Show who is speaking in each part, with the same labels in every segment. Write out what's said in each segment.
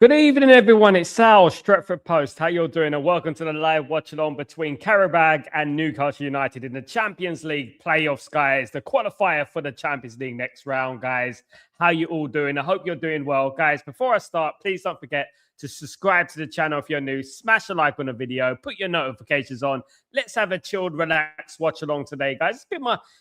Speaker 1: Good evening, everyone. It's Sal, Stretford Post. How you doing? And welcome to the live watch-along between Qarabag and Newcastle United in the Champions League playoffs, guys. The qualifier for the Champions League next round, guys. How you all doing? I hope you're doing well. Guys, before I start, please don't forget to subscribe to the channel if you're new. Smash a like on the video. Put your notifications on. Let's have a chilled, relaxed watch-along today, guys.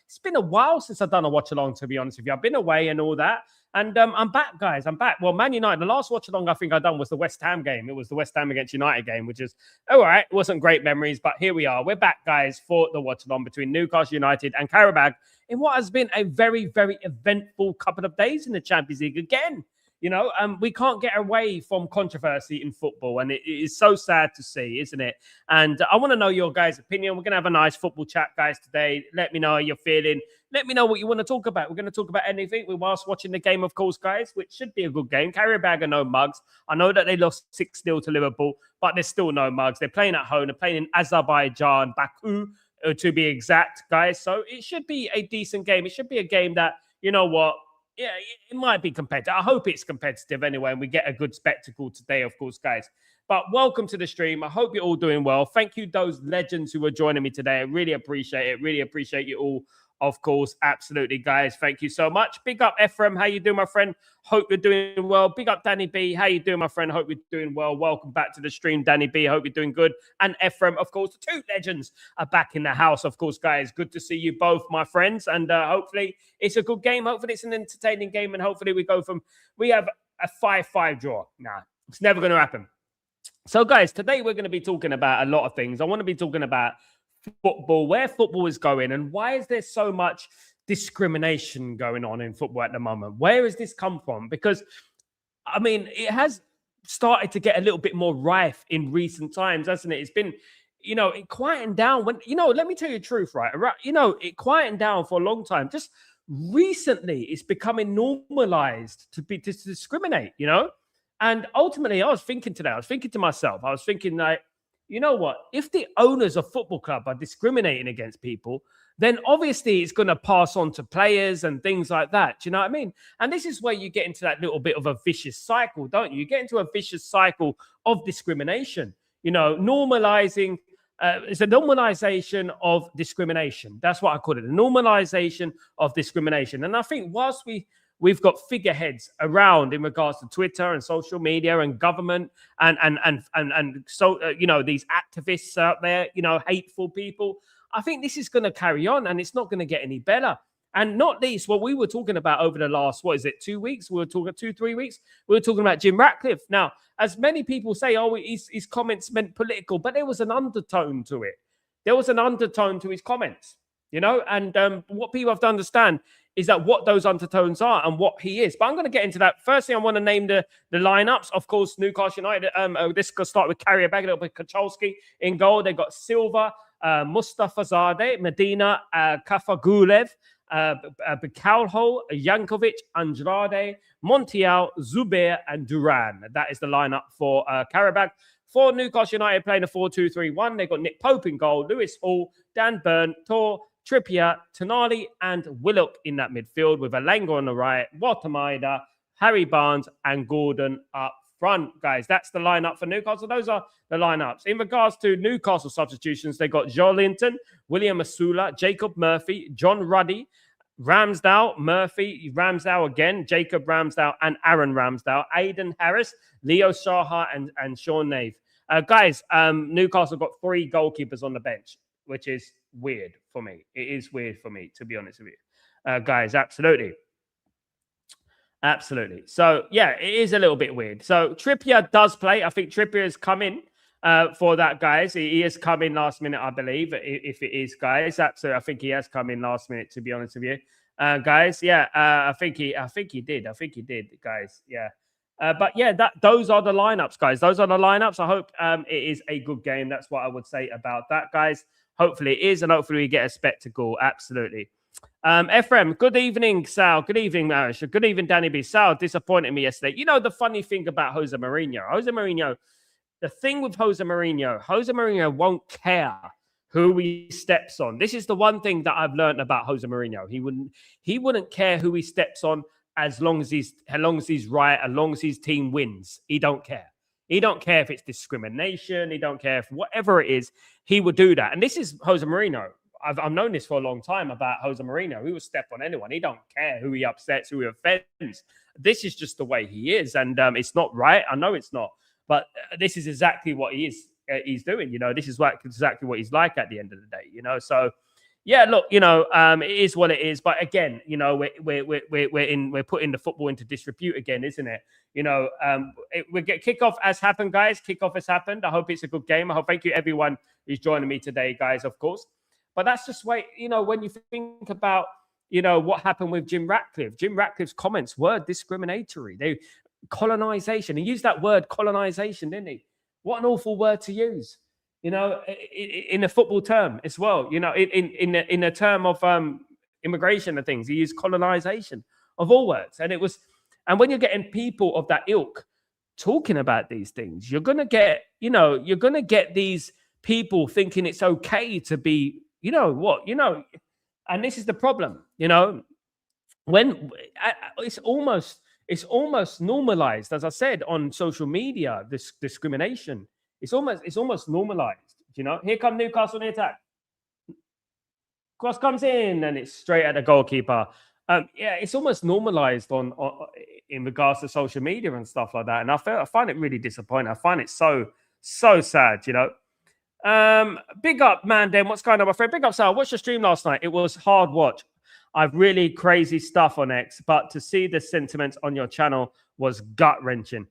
Speaker 1: It's been a while since I've done a watch-along, to be honest with you. I've been away and all that. And I'm back, guys. I'm back. Well, Man United, the last watch-along I think I done was the West Ham game. It was the West Ham against United game, which is, all right, it wasn't great memories, but here we are. We're back, guys, for the watch-along between Newcastle United and Qarabag in what has been a very, very eventful couple of days in the Champions League again. You know, we can't get away from controversy in football, and it is so sad to see, isn't it? And I want to know your guys' opinion. We're going to have a nice football chat, guys, today. Let me know how you're feeling. Let me know what you want to talk about. We're going to talk about anything whilst watching the game, of course, guys, which should be a good game. Qarabag are no mugs. I know that they lost 6-0 to Liverpool, but they're still no mugs. They're playing at home. They're playing in Azerbaijan, Baku, to be exact, guys. So it should be a decent game. It should be a game that, you know what, yeah, it might be competitive. I hope it's competitive anyway, and we get a good spectacle today, of course, guys. But welcome to the stream. I hope you're all doing well. Thank you, those legends who are joining me today. I really appreciate it. Really appreciate you all, of course. Absolutely, guys. Thank you so much. Big up, Ephraim. How you doing, my friend? Hope you're doing well. Big up, Danny B. How you doing, my friend? Hope you're doing well. Welcome back to the stream, Danny B. Hope you're doing good. And Ephraim, of course, the two legends are back in the house, of course, guys. Good to see you both, my friends. And hopefully it's a good game. Hopefully it's an entertaining game. And hopefully we have a 5-5 draw. Nah, it's never going to happen. So, guys, today we're going to be talking about a lot of things. I want to be talking about football, where football is going, and why is there so much discrimination going on in football at the moment? Where has this come from? Because, I mean, it has started to get a little bit more rife in recent times, hasn't it? It's been, you know, it quietened down when, you know, let me tell you the truth, right? You know, it quietened down for a long time. Just recently, it's becoming normalized to discriminate, you know? And ultimately, I was thinking to myself, like, you know what? If the owners of football club are discriminating against people, then obviously it's going to pass on to players and things like that. Do you know what I mean? And this is where you get into that little bit of a vicious cycle, don't you? You get into a vicious cycle of discrimination, you know, normalizing. It's a normalization of discrimination. That's what I call it, a normalization of discrimination. And I think whilst we've got figureheads around in regards to Twitter and social media and government and so you know, these activists out there, you know, hateful people. I think this is going to carry on, and it's not going to get any better. And not least, what we were talking about over the last, 2 weeks? We were talking 2-3 weeks. We were talking about Jim Ratcliffe. Now, as many people say, oh, his comments meant political, but there was an undertone to it. There was an undertone to his comments, you know, and what people have to understand is that what those undertones are and what he is. But I'm going to get into that. First thing, I want to name the lineups. Of course, Newcastle United. This could start with Qarabag, a little bit Kachalski in goal. They got Silva, Mustafa Zadeh, Medina, Kafagulev, Bicalho, Jankovic, Andrade, Montiel, Zubair, and Duran. That is the lineup for Qarabag. For Newcastle United, playing a 4-2-3-1. They've got Nick Pope in goal, Lewis Hall, Dan Burn, Tor, Trippier, Tonali, and Willock in that midfield, with Alanga on the right, Watamaida, Harry Barnes, and Gordon up front, guys. That's the lineup for Newcastle. Those are the lineups. In regards to Newcastle substitutions, they got Joe Linton, William Asula, Jacob Murphy, John Ruddy, Ramsdale, Murphy, Ramsdale again, Jacob Ramsdale, and Aaron Ramsdale, Aidan Harris, Leo Shaha, and Sean Nave. Guys, Newcastle got 3 goalkeepers on the bench, which is weird for me. It is weird for me, to be honest with you. Guys, absolutely. Absolutely. So, yeah, it is a little bit weird. So, Trippier does play. I think Trippier has come in for that, guys. He has come in last minute, I believe, if it is, guys. Absolutely. I think he has come in last minute, to be honest with you. Guys, yeah, I think he did, guys. Yeah. But yeah, those are the lineups, guys. Those are the lineups. I hope it is a good game. That's what I would say about that, guys. Hopefully it is, and hopefully we get a spectacle. Absolutely. Ephraim, good evening, Sal. Good evening, Marish. Good evening, Danny B. Sal disappointed me yesterday. You know, the funny thing about Jose Mourinho, the thing with Jose Mourinho won't care who he steps on. This is the one thing that I've learned about Jose Mourinho. He wouldn't care who he steps on as long as he's right, as long as his team wins. He don't care. He don't care if it's discrimination. He don't care if whatever it is, he would do that. And this is Jose Mourinho. I've known this for a long time about Jose Mourinho. He will step on anyone. He don't care who he upsets, who he offends. This is just the way he is. And it's not right. I know it's not. But this is exactly what he's doing. You know, this is exactly what he's like at the end of the day, you know. So, yeah, look, you know, it is what it is. But again, you know, we're putting the football into disrepute again, isn't it? You know, we get kickoff has happened, guys. Kickoff has happened. I hope it's a good game. I hope thank you everyone who's joining me today, guys. Of course, but that's just why, you know, when you think about, you know, what happened with Jim Ratcliffe's comments were discriminatory. They colonization. He used that word colonization, didn't he? What an awful word to use. You know, in a football term as well, you know, in a term of immigration and things, he used colonization of all words. And when you're getting people of that ilk talking about these things, you're going to get these people thinking it's okay to be, you know what, you know, and this is the problem, you know, when it's almost normalized, as I said, on social media, this discrimination. It's almost normalized, you know. Here come Newcastle in the attack. Cross comes in and it's straight at the goalkeeper. Yeah, it's almost normalized on in regards to social media and stuff like that. And I find it really disappointing. I find it so sad, you know. Big up, man. Then what's going on, my friend? Big up, Sal. Watched your stream last night. It was hard watch. I've really crazy stuff on X, but to see the sentiments on your channel was gut wrenching.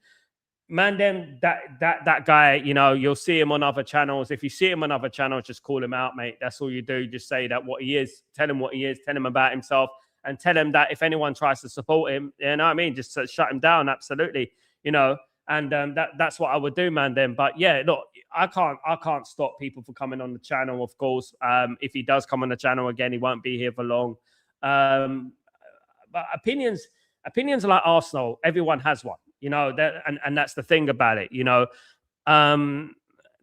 Speaker 1: Man, then that guy, you know, you'll see him on other channels. If you see him on other channels, just call him out, mate. That's all you do. Just say that what he is. Tell him what he is. Tell him about himself, and tell him that if anyone tries to support him, you know what I mean, just shut him down. Absolutely, you know. And that's what I would do, man. Then, but yeah, look, I can't stop people from coming on the channel. Of course, if he does come on the channel again, he won't be here for long. But opinions are like Arsenal. Everyone has one. You know, and that's the thing about it, you know.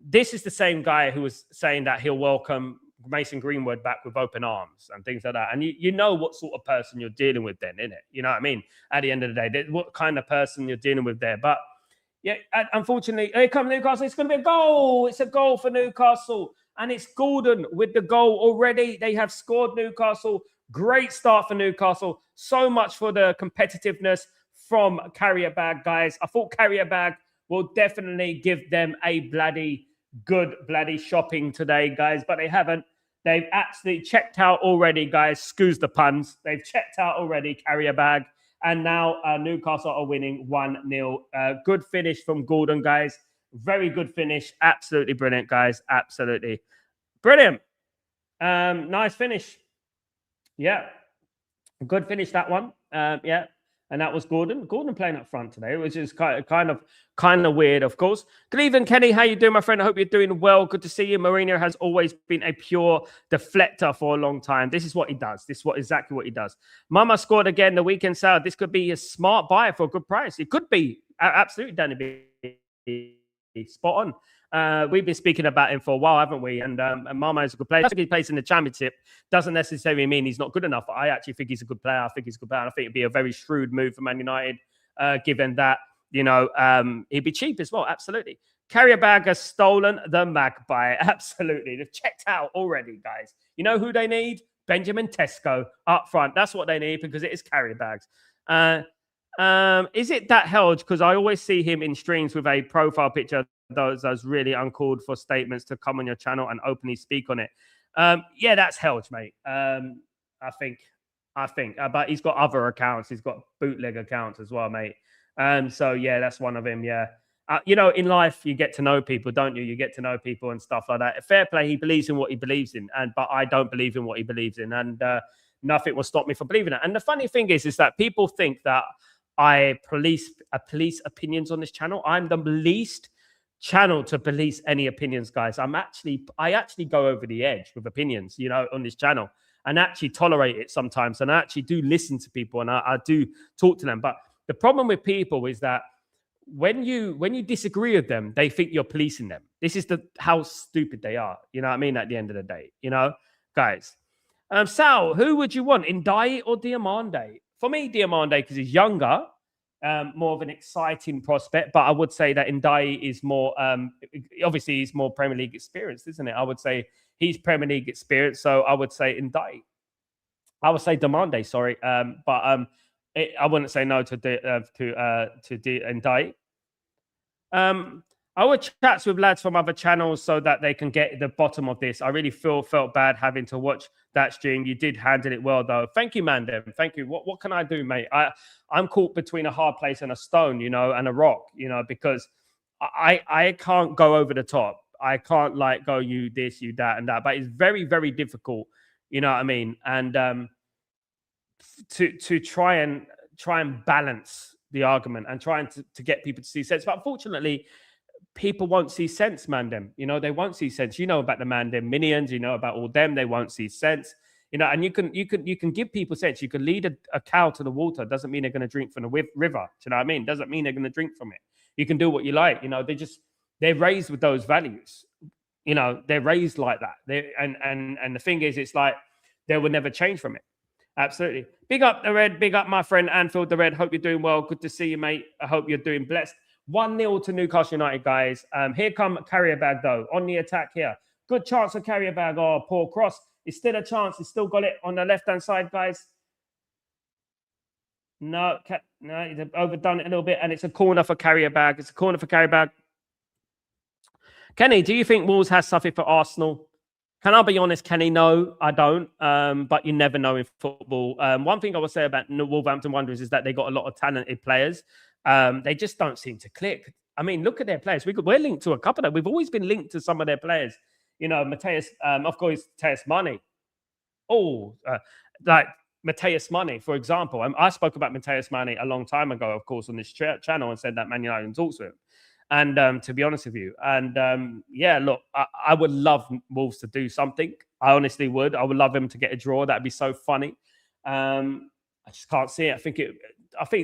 Speaker 1: This is the same guy who was saying that he'll welcome Mason Greenwood back with open arms and things like that. And you know what sort of person you're dealing with then, innit? You know what I mean? At the end of the day, what kind of person you're dealing with there. But yeah, unfortunately, here comes Newcastle. It's going to be a goal. It's a goal for Newcastle. And it's Gordon with the goal already. They have scored, Newcastle. Great start for Newcastle. So much for the competitiveness from QARABAG, guys. I thought QARABAG will definitely give them a bloody shopping today, guys, but they haven't. They've actually checked out already, guys. Excuse the puns. They've checked out already, QARABAG, and now Newcastle are winning 1-0. Good finish from Gordon, guys. Very good finish. Absolutely brilliant, guys. Absolutely brilliant. Nice finish. Yeah, good finish, that one. Yeah. And that was Gordon. Gordon playing up front today, which is kind of weird, of course. Good evening, Kenny. How you doing, my friend? I hope you're doing well. Good to see you. Mourinho has always been a pure deflector for a long time. This is what he does. This is exactly what he does. Mama scored again the weekend sale. This could be a smart buy for a good price. It could be. Absolutely, Danny. Spot on. We've been speaking about him for a while, haven't we? And Mama is a good player. I think he plays in the Championship doesn't necessarily mean he's not good enough. I actually think he's a good player. I think he's a good player. I think it'd be a very shrewd move for Man United, given that, you know, he'd be cheap as well. Absolutely. QARABAG has stolen the Magpie. Absolutely. They've checked out already, guys. You know who they need? Benjamin Tesco up front. That's what they need, because it is QARABAGs. Is it that Helge? Because I always see him in streams with a profile picture. Those really uncalled for statements to come on your channel and openly speak on it. Yeah, that's Helge, mate. I think. But he's got other accounts. He's got bootleg accounts as well, mate. So yeah, that's one of him. Yeah. You know, in life, you get to know people, don't you? You get to know people and stuff like that. Fair play. He believes in what he believes in, but I don't believe in what he believes in, and nothing will stop me from believing it. And the funny thing is that people think that I police opinions on this channel. I'm the least channel to police any opinions, guys. I actually go over the edge with opinions, you know, on this channel, and actually tolerate it sometimes. And I actually do listen to people, and I do talk to them. But the problem with people is that when you disagree with them, they think you're policing them. This is how stupid they are. You know what I mean? At the end of the day, you know, guys. Sal, who would you want, Ndiaye or Diamande? for me, Diamande, because he's younger, more of an exciting prospect. But I would say that Ndai is more, obviously, he's more Premier League experienced, isn't it? I would say he's Premier League experienced. So I would say Ndai. I would say Diamande, sorry. I wouldn't say no to Ndai. I would chat with lads from other channels so that they can get the bottom of this. I really felt bad having to watch that stream. You did handle it well, though. Thank you, Mandem. Thank you. What can I do, mate? I'm caught between a hard place and a stone, and a rock, because I can't go over the top. I can't go you this, you that, and that. But it's very, very difficult. You know what I mean? And to try and balance the argument and trying to get people to see sense. But unfortunately, people won't see sense, Mandem. They won't see sense. About the Mandem minions, about all them, they won't see sense. And you can give people sense. You can lead a cow to the water. Doesn't mean they're going to drink from the river. Do you know what I mean? Doesn't mean they're going to drink from it. You can do what you like. They're raised with those values. They're raised like that. And the thing is, it's like they will never change from it. Absolutely. Big up the Red. Big up my friend Anfield the Red. Hope you're doing well. Good to see you, mate. I hope you're doing blessed. 1-0 to Newcastle United, guys. Here come QARABAG, though, on the attack here. Good chance for QARABAG. Oh, poor cross. It's still a chance. He's still got it on the left-hand side, guys. No, he's overdone it a little bit, and it's a corner for QARABAG. It's a corner for QARABAG. Kenny, do you think Wolves has something for Arsenal? Can I be honest, Kenny? No, I don't. But you never know in football. One thing I would say about Wolverhampton Wanderers is that they got a lot of talented players. They just don't seem to click. I mean, look at their players. We're linked to a couple of them. We've always been linked to some of their players. Mateus, of course, Mateus Mane. Like Mateus Mane, for example. I spoke about Mateus Mane a long time ago, of course, on this channel and said that Man United talks to him. And to be honest with you, look, I would love Wolves to do something. I honestly would. I would love them to get a draw. That'd be so funny. I just can't see it. I think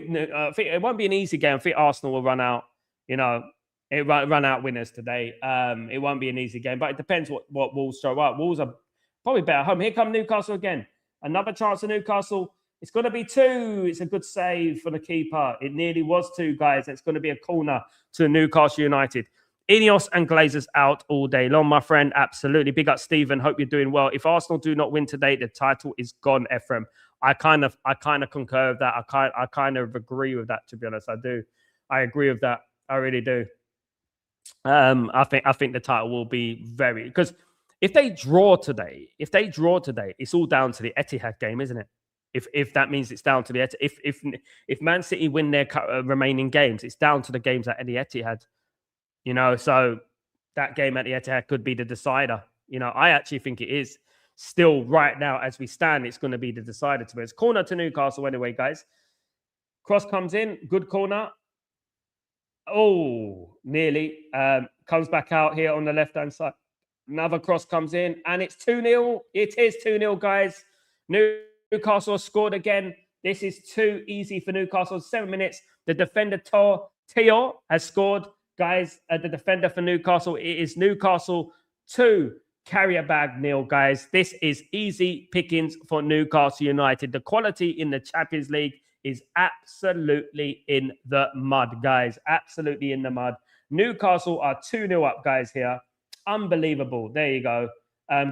Speaker 1: it won't be an easy game. I think Arsenal will run out. Run out winners today. It won't be an easy game, but it depends what Wolves throw up. Wolves are probably better at home. Here come Newcastle again. Another chance for Newcastle. It's going to be 2. It's a good save for the keeper. It nearly was 2, guys. It's going to be a corner to Newcastle United. Ineos and Glazers out all day long, my friend. Absolutely. Big up, Stephen. Hope you're doing well. If Arsenal do not win today, the title is gone, Ephraim. I kind of concur with that. I kind of agree with that, to be honest. I do. I agree with that. I really do. I think the title will be because if they draw today, it's all down to the Etihad game, isn't it? If that means it's down to the if Man City win their remaining games, it's down to the games at the Etihad. So that game at the Etihad could be the decider. I actually think it is still right now as we stand. It's going to be the decider to me. It's corner to Newcastle anyway, guys. Cross comes in, good corner. Oh, nearly comes back out here on the left-hand side. Another cross comes in, and it's 2-0. It is 2-0, guys. Newcastle scored again. This is too easy for Newcastle. 7 minutes. The defender, Teo, has scored. Guys, the defender for Newcastle. It is Newcastle 2, QARABAG 0, guys. This is easy pickings for Newcastle United. The quality in the Champions League is absolutely in the mud, guys. Absolutely in the mud. Newcastle are 2-0 up, guys, here. Unbelievable. There you go.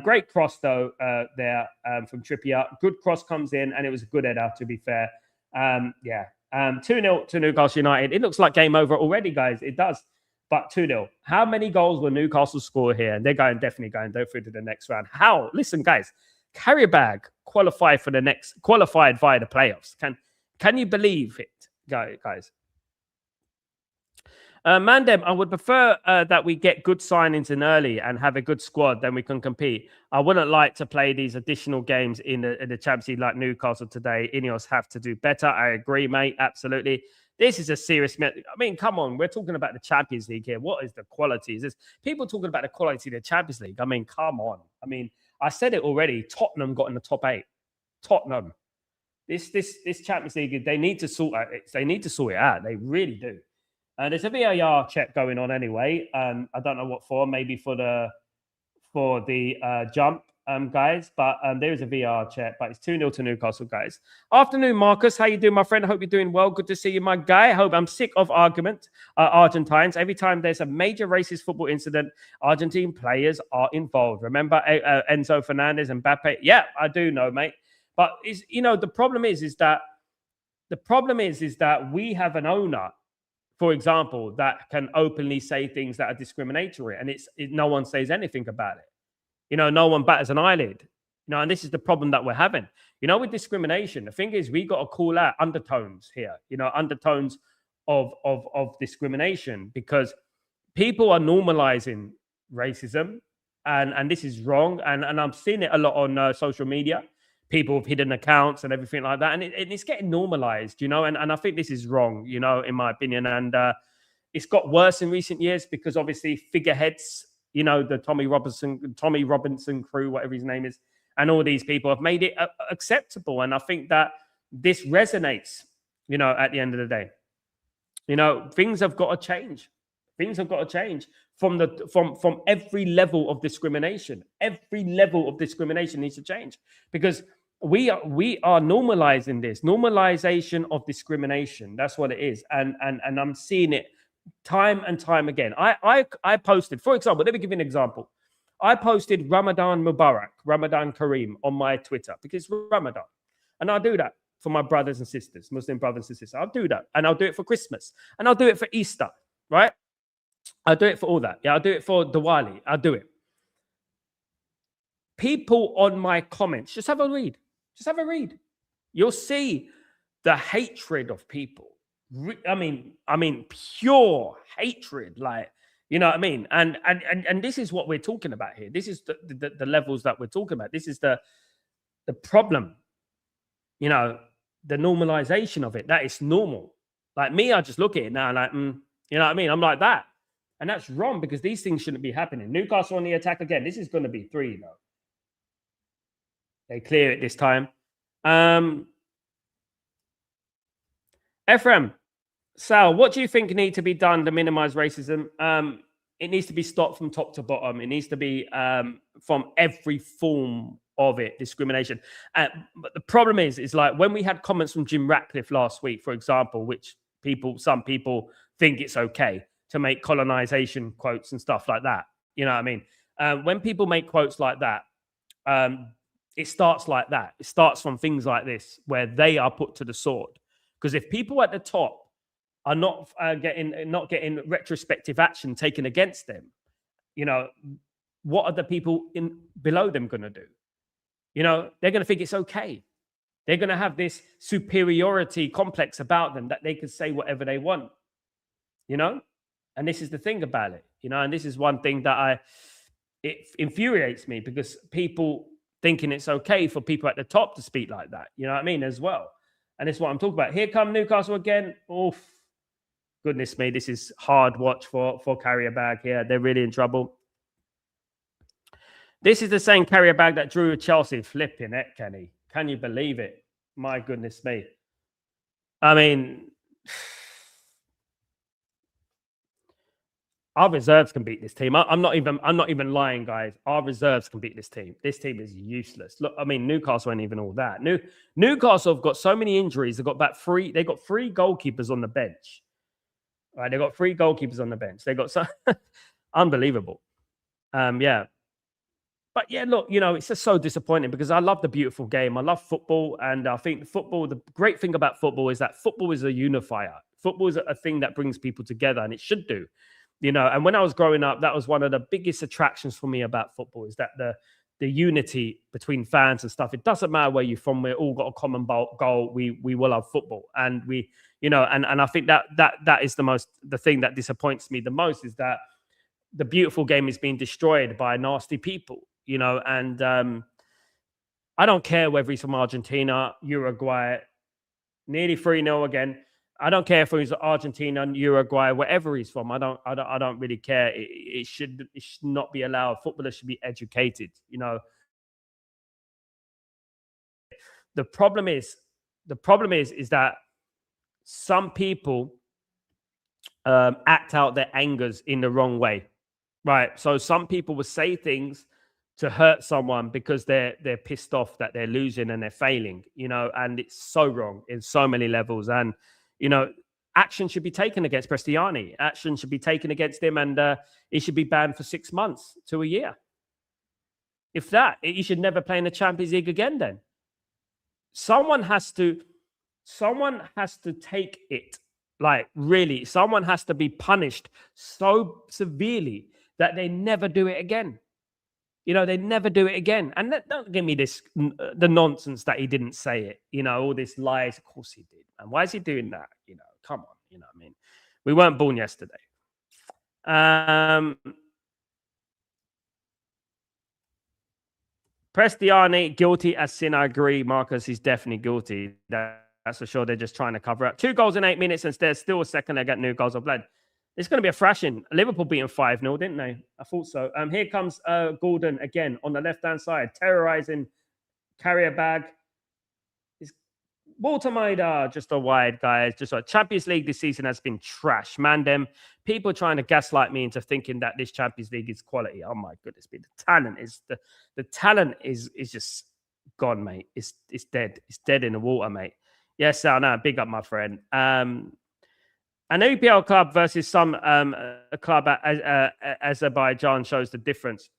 Speaker 1: Great cross, though, there from Trippier. Good cross comes in, and it was a good header, to be fair. 2-0 to Newcastle United. It looks like game over already, guys. It does. But 2-0. How many goals will Newcastle score here? And they're definitely going through to the next round. How? Listen, guys. QARABAG qualified via the playoffs. Can you believe it, guys? Mandem, I would prefer that we get good signings in early and have a good squad, then we can compete. I wouldn't like to play these additional games in the Champions League like Newcastle today. Ineos have to do better. I agree, mate. Absolutely. This is a serious... I mean, come on. We're talking about the Champions League here. What is the quality? Is this people talking about the quality of the Champions League? I mean, come on. I mean, I said it already. Tottenham got in the top 8. Tottenham. This Champions League, they need to sort it. They need to sort it out. They really do. There's a VAR check going on anyway. I don't know what for. Maybe for the jump. guys. But there is a VR chat, but it's 2-0 to Newcastle, guys. Afternoon, Marcus. How you doing, my friend? I hope you're doing well. Good to see you, my guy. I hope I'm sick of Argentines. Every time there's a major racist football incident, Argentine players are involved. Remember Enzo Fernandez and Mbappe? Yeah, I do know, mate. But the problem is that we have an owner, for example, that can openly say things that are discriminatory, and no one says anything about it. No one batters an eyelid. And this is the problem that we're having. With discrimination, the thing is, we got to call out undertones here. Undertones of discrimination, because people are normalizing racism, and this is wrong. And I'm seeing it a lot on social media. People with hidden accounts and everything like that, and it's getting normalized. And I think this is wrong. In my opinion, and it's got worse in recent years because obviously figureheads, the Tommy Robinson crew, whatever his name is, and all these people have made it acceptable. And I think that this resonates, at the end of the day. Things have got to change. Things have got to change from every level of discrimination. Every level of discrimination needs to change, because we are normalizing this normalization of discrimination. That's what it is. And I'm seeing it time and time again. I posted, for example, let me give you an example. I posted Ramadan Mubarak, Ramadan Kareem on my Twitter because it's Ramadan. And I'll do that for my brothers and sisters, Muslim brothers and sisters. I'll do that. And I'll do it for Christmas. And I'll do it for Easter, right? I'll do it for all that. Yeah, I'll do it for Diwali. I'll do it. People on my comments, just have a read. Just have a read. You'll see the hatred of people. I mean, pure hatred, like, you know what I mean? And this is what we're talking about here. This is the levels that we're talking about. This is the problem, the normalization of it. That is normal. Like me, I just look at it now like, you know what I mean? I'm like that. And that's wrong, because these things shouldn't be happening. Newcastle on the attack again. This is going to be 3, though. They clear it this time. Ephraim, Sal, what do you think need to be done to minimize racism? It needs to be stopped from top to bottom. It needs to be from every form of it, discrimination. But the problem is like when we had comments from Jim Ratcliffe last week, for example, which some people think it's okay to make colonization quotes and stuff like that. You know what I mean? When people make quotes like that, it starts like that. It starts from things like this, where they are put to the sword. Because if people at the top are not getting retrospective action taken against them, what are the people below them going to do? They're going to think it's okay. They're going to have this superiority complex about them that they can say whatever they want. And this is the thing about it, and this is one thing that it infuriates me, because people thinking it's okay for people at the top to speak like that, you know what I mean, as well. And it's what I'm talking about. Here come Newcastle again. Oof. Goodness me, this is hard watch for Qarabag here. They're really in trouble. This is the same Qarabag that drew Chelsea. Flipping it, Kenny. Can you believe it? My goodness me. I mean, our reserves can beat this team. I'm not even lying, guys. Our reserves can beat this team. This team is useless. Look, I mean, Newcastle ain't even all that. Newcastle have got so many injuries. They got 3 goalkeepers on the bench. Right? They got 3 goalkeepers on the bench. They got so unbelievable. Yeah. But yeah, look, it's just so disappointing, because I love the beautiful game. I love football, and I think the great thing about football is that football is a unifier. Football is a thing that brings people together, and it should do. And when I was growing up, that was one of the biggest attractions for me about football, is that the unity between fans and stuff. It doesn't matter where you're from. We're all got a common goal. We will love football. And and I think that is the thing that disappoints me the most, is that the beautiful game is being destroyed by nasty people, and I don't care whether he's from Argentina, Uruguay, nearly 3-0 again. I don't care if he's Argentina, Uruguay, wherever he's from. I don't really care. It should not be allowed. Footballers should be educated. The problem is that some people act out their angers in the wrong way, right? So some people will say things to hurt someone because they're pissed off that they're losing and they're failing, and it's so wrong in so many levels. And, action should be taken against Prestiani. Action should be taken against him, and he should be banned for 6 months to a year. If that, he should never play in the Champions League again then. Someone has to take it. Like, really, someone has to be punished so severely that they never do it again. They never do it again. And don't give me the nonsense that he didn't say it. All this lies. Of course he did. And why is he doing that? Come on. I mean, we weren't born yesterday. Prestiani, guilty as sin. I agree. Marcus is definitely guilty. That's for sure. They're just trying to cover up. 2 goals in 8 minutes, and there's still a second leg at Newcastle. Blood. It's going to be a thrashing. Liverpool beating 5-0, didn't they? I thought so. Here comes Gordon again on the left-hand side, terrorizing Qarabag. Walter Maida, just a wide, guys. Just like Champions League this season has been trash. Man, them people trying to gaslight me into thinking that this Champions League is quality. Oh my goodness, the talent is the talent is just gone, mate. It's dead. It's dead in the water, mate. Yes, I know. Big up, my friend. An EPL club versus some club at Azerbaijan shows the difference.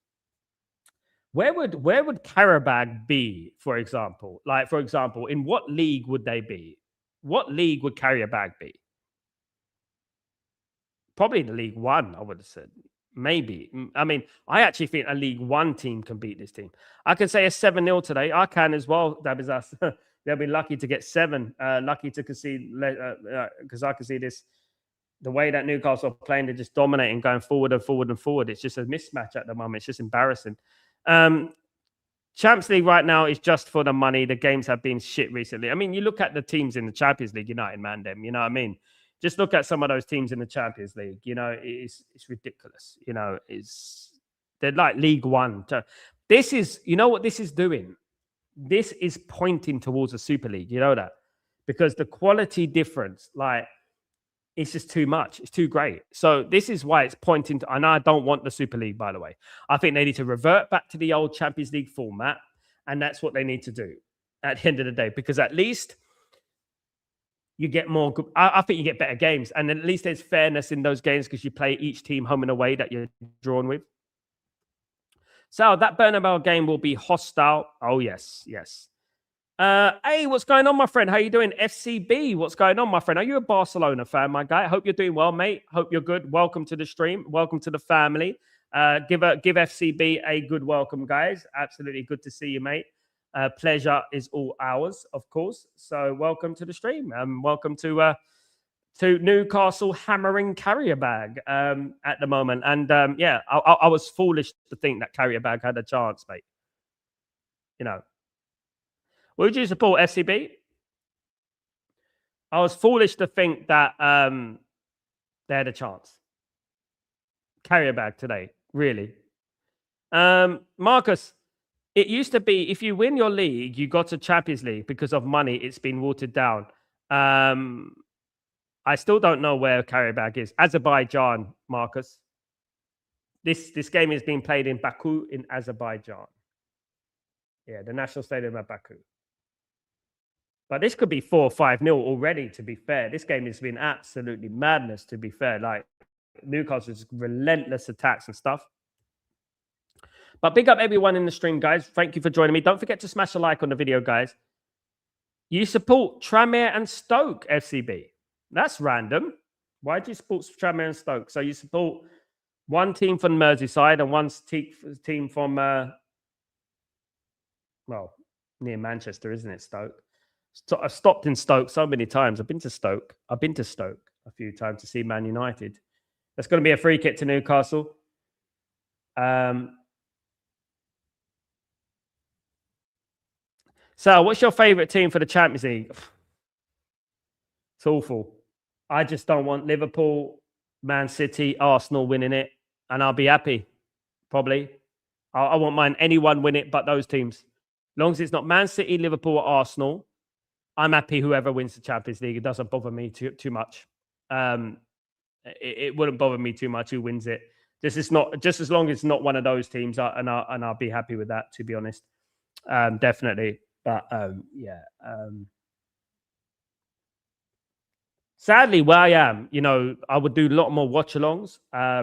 Speaker 1: Where would Qarabag be, for example? Like, for example, in what league would they be? What league would Qarabag be? Probably the League One, I would have said. Maybe. I mean, I actually think a League One team can beat this team. I can say a 7-0 today. I can as well. That is us. They'll be lucky to get 7. Lucky to concede, because I can see this. The way that Newcastle are playing, they're just dominating, going forward and forward and forward. It's just a mismatch at the moment. It's just embarrassing. Champions League right now is just for the money. The games have been shit recently. I mean, you look at the teams in the Champions League, United, man, them. You know what I mean? Just look at some of those teams in the Champions League. It's ridiculous. They're like League One. This is, what this is doing? This is pointing towards a Super League. You know that? Because the quality difference, it's just too much. It's too great. So this is why it's pointing to, and I don't want the Super League, by the way. I think they need to revert back to the old Champions League format, and that's what they need to do at the end of the day, because at least you get more good. I think you get better games, and at least there's fairness in those games because you play each team home and away that you're drawn with. So that Bernabeu game will be hostile. Oh, yes. Hey, what's going on, my friend? How you doing? FCB, what's going on, my friend? Are you a Barcelona fan, my guy? I hope you're doing well, mate. Hope you're good. Welcome to the stream. Welcome to the family. Give FCB a good welcome, guys. Absolutely good to see you, mate. Pleasure is all ours, of course. So welcome to the stream. Welcome to Newcastle hammering Qarabag at the moment. And yeah, I was foolish to think that Qarabag had a chance, mate. Would you support FCB? I was foolish to think that they had a chance. Qarabag today, really. Marcus, it used to be if you win your league, you got to Champions League because of money. It's been watered down. I still don't know where Qarabag is. Azerbaijan, Marcus. This game is being played in Baku in Azerbaijan. Yeah, the national stadium at Baku. But this could be 4 or 5-0 already, to be fair. This game has been absolutely madness, to be fair. Like, Newcastle's relentless attacks and stuff. But big up everyone in the stream, guys. Thank you for joining me. Don't forget to smash a like on the video, guys. You support Tranmere and Stoke, FCB. That's random. Why do you support Tranmere and Stoke? So you support one team from Merseyside and one team from, well, near Manchester, isn't it, Stoke? I've stopped in Stoke so many times. I've been to Stoke a few times to see Man United. That's going to be a free kick to Newcastle. So, what's your favourite team for the Champions League? It's awful. I just don't want Liverpool, Man City, Arsenal winning it, and I'll be happy, probably. I won't mind anyone win it but those teams. As long as it's not Man City, Liverpool, or Arsenal, I'm happy whoever wins the Champions League. It doesn't bother me too much. It wouldn't bother me too much who wins it. Just as long as it's not one of those teams, and I'll be happy with that, to be honest. Definitely. But yeah. Sadly, where I am, I would do a lot more watch-alongs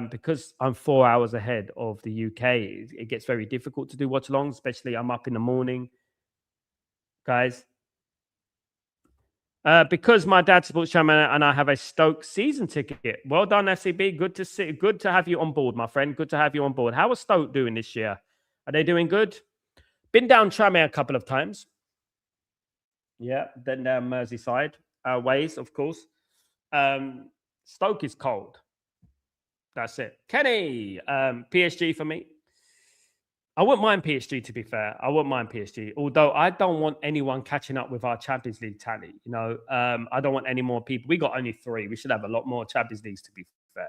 Speaker 1: because I'm 4 hours ahead of the UK. It gets very difficult to do watch-alongs, especially I'm up in the morning, guys. Because my dad supports Chairman and I have a Stoke season ticket. Well done, FCB. Good to have you on board, my friend. Good to have you on board. How are Stoke doing this year? Are they doing good? Been down Tranmere a couple of times. Yeah, then down Merseyside ways, of course. Stoke is cold. That's it. Kenny, PSG for me. I wouldn't mind PSG, to be fair. I wouldn't mind PSG. Although I don't want anyone catching up with our Champions League tally. I don't want any more people. We got only 3. We should have a lot more Champions Leagues, to be fair.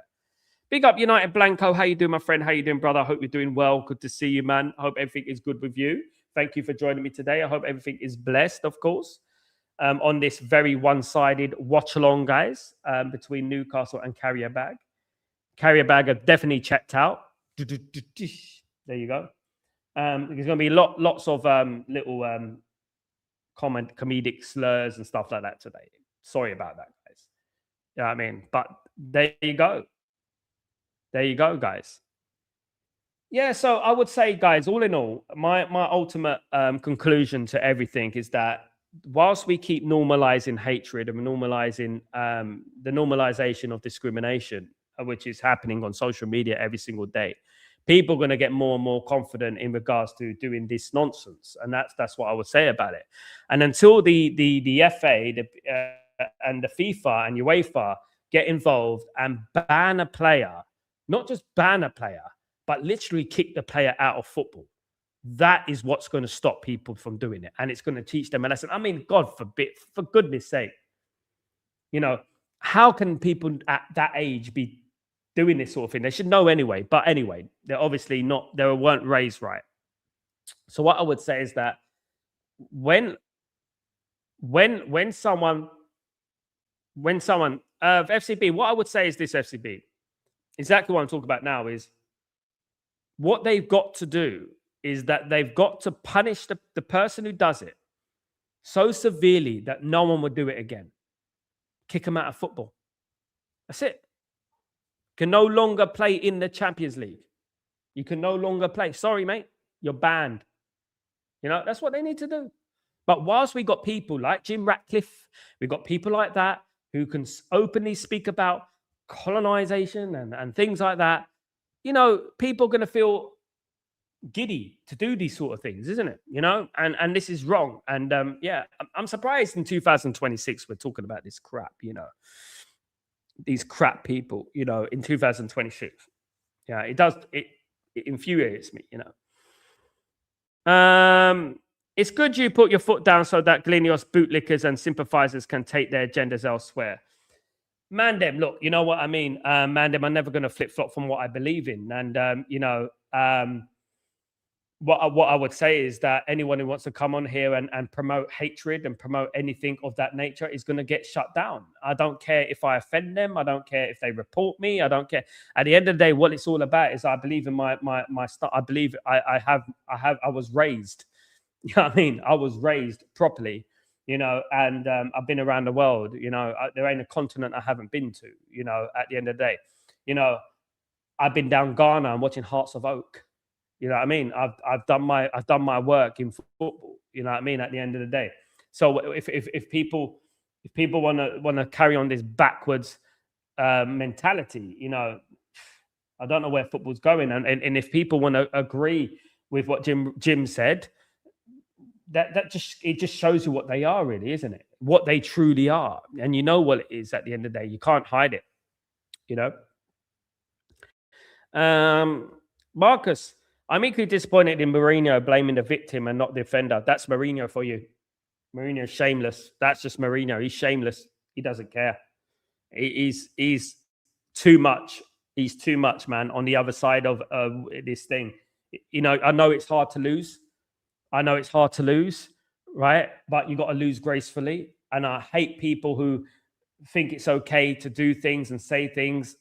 Speaker 1: Big up United Blanco. How you doing, my friend? How you doing, brother? I hope you're doing well. Good to see you, man. I hope everything is good with you. Thank you for joining me today. I hope everything is blessed, of course, on this very one-sided watch-along, guys, between Newcastle and Qarabag. Qarabag are definitely checked out. There you go. There's going to be lots of little comedic slurs and stuff like that today. Sorry about that, guys. You know what I mean? But there you go. There you go, guys. Yeah, so I would say, guys, all in all, my ultimate conclusion to everything is that whilst we keep normalizing hatred and normalizing the normalization of discrimination, which is happening on social media every single day, people are going to get more and more confident in regards to doing this nonsense, and that's what I would say about it. And until the FA and the FIFA and UEFA get involved and ban a player, not just ban a player, but literally kick the player out of football, that is what's going to stop people from doing it, and it's going to teach them a lesson. I mean, God forbid, for goodness sake, how can people at that age be doing this sort of thing? They should know anyway. But anyway, they're obviously not, they weren't raised right. So what I would say is that when someone FCB, what I would say is this, FCB, exactly what I'm talking about now is what they've got to do is that they've got to punish the person who does it so severely that no one would do it again. Kick them out of football. That's it. Can no longer play in the Champions League. You can no longer play. Sorry, mate. You're banned. That's what they need to do. But whilst we got people like Jim Ratcliffe, we've got people like that who can openly speak about colonization and things like that, people are going to feel giddy to do these sort of things, isn't it? And this is wrong. And yeah, I'm surprised in 2026 we're talking about this crap, these crap people, in 2026. Yeah, it does. It infuriates me, It's good you put your foot down so that Glinios bootlickers and sympathizers can take their agendas elsewhere. Mandem, look, you know what I mean? Mandem, I'm never going to flip-flop from what I believe in. And, what I would say is that anyone who wants to come on here and promote hatred and promote anything of that nature is going to get shut down. I don't care if I offend them. I don't care if they report me. I don't care. At the end of the day, what it's all about is I believe in my stuff. I believe I was raised. You know what I mean? I was raised properly, and I've been around the world. There ain't a continent I haven't been to. At the end of the day, I've been down Ghana and watching Hearts of Oak. You know what I mean? I've done my work in football. You know what I mean? At the end of the day, so if people want to carry on this backwards mentality, I don't know where football's going. And if people want to agree with what Jim said, that just shows you what they are, really, isn't it? What they truly are, and you know what it is. At the end of the day, you can't hide it. Marcus, I'm equally disappointed in Mourinho blaming the victim and not the offender. That's Mourinho for you. Mourinho's shameless. That's just Mourinho. He's shameless. He doesn't care. He's too much. He's too much, man, on the other side of this thing. I know it's hard to lose. Right? But you got to lose gracefully. And I hate people who think it's okay to do things and say things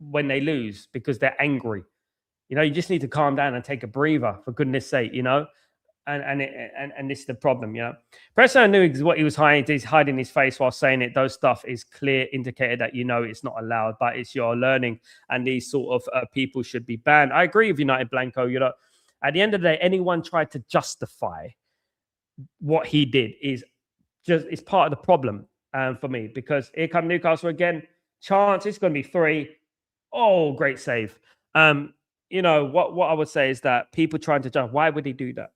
Speaker 1: when they lose because they're angry. You know, you just need to calm down and take a breather, for goodness sake, you know. And this is the problem, you know. Preston knew what he was hiding. He's hiding his face while saying it. Those stuff is clear indicator that you know it's not allowed, but it's your learning, and these sort of people should be banned. I agree with United Blanco. You know, at the end of the day, anyone tried to justify what he did is just it's part of the problem for me, because here come Newcastle again. Chance, it's going to be 3. Oh, great save. You know what I would say is that people trying to judge. Why would he do that?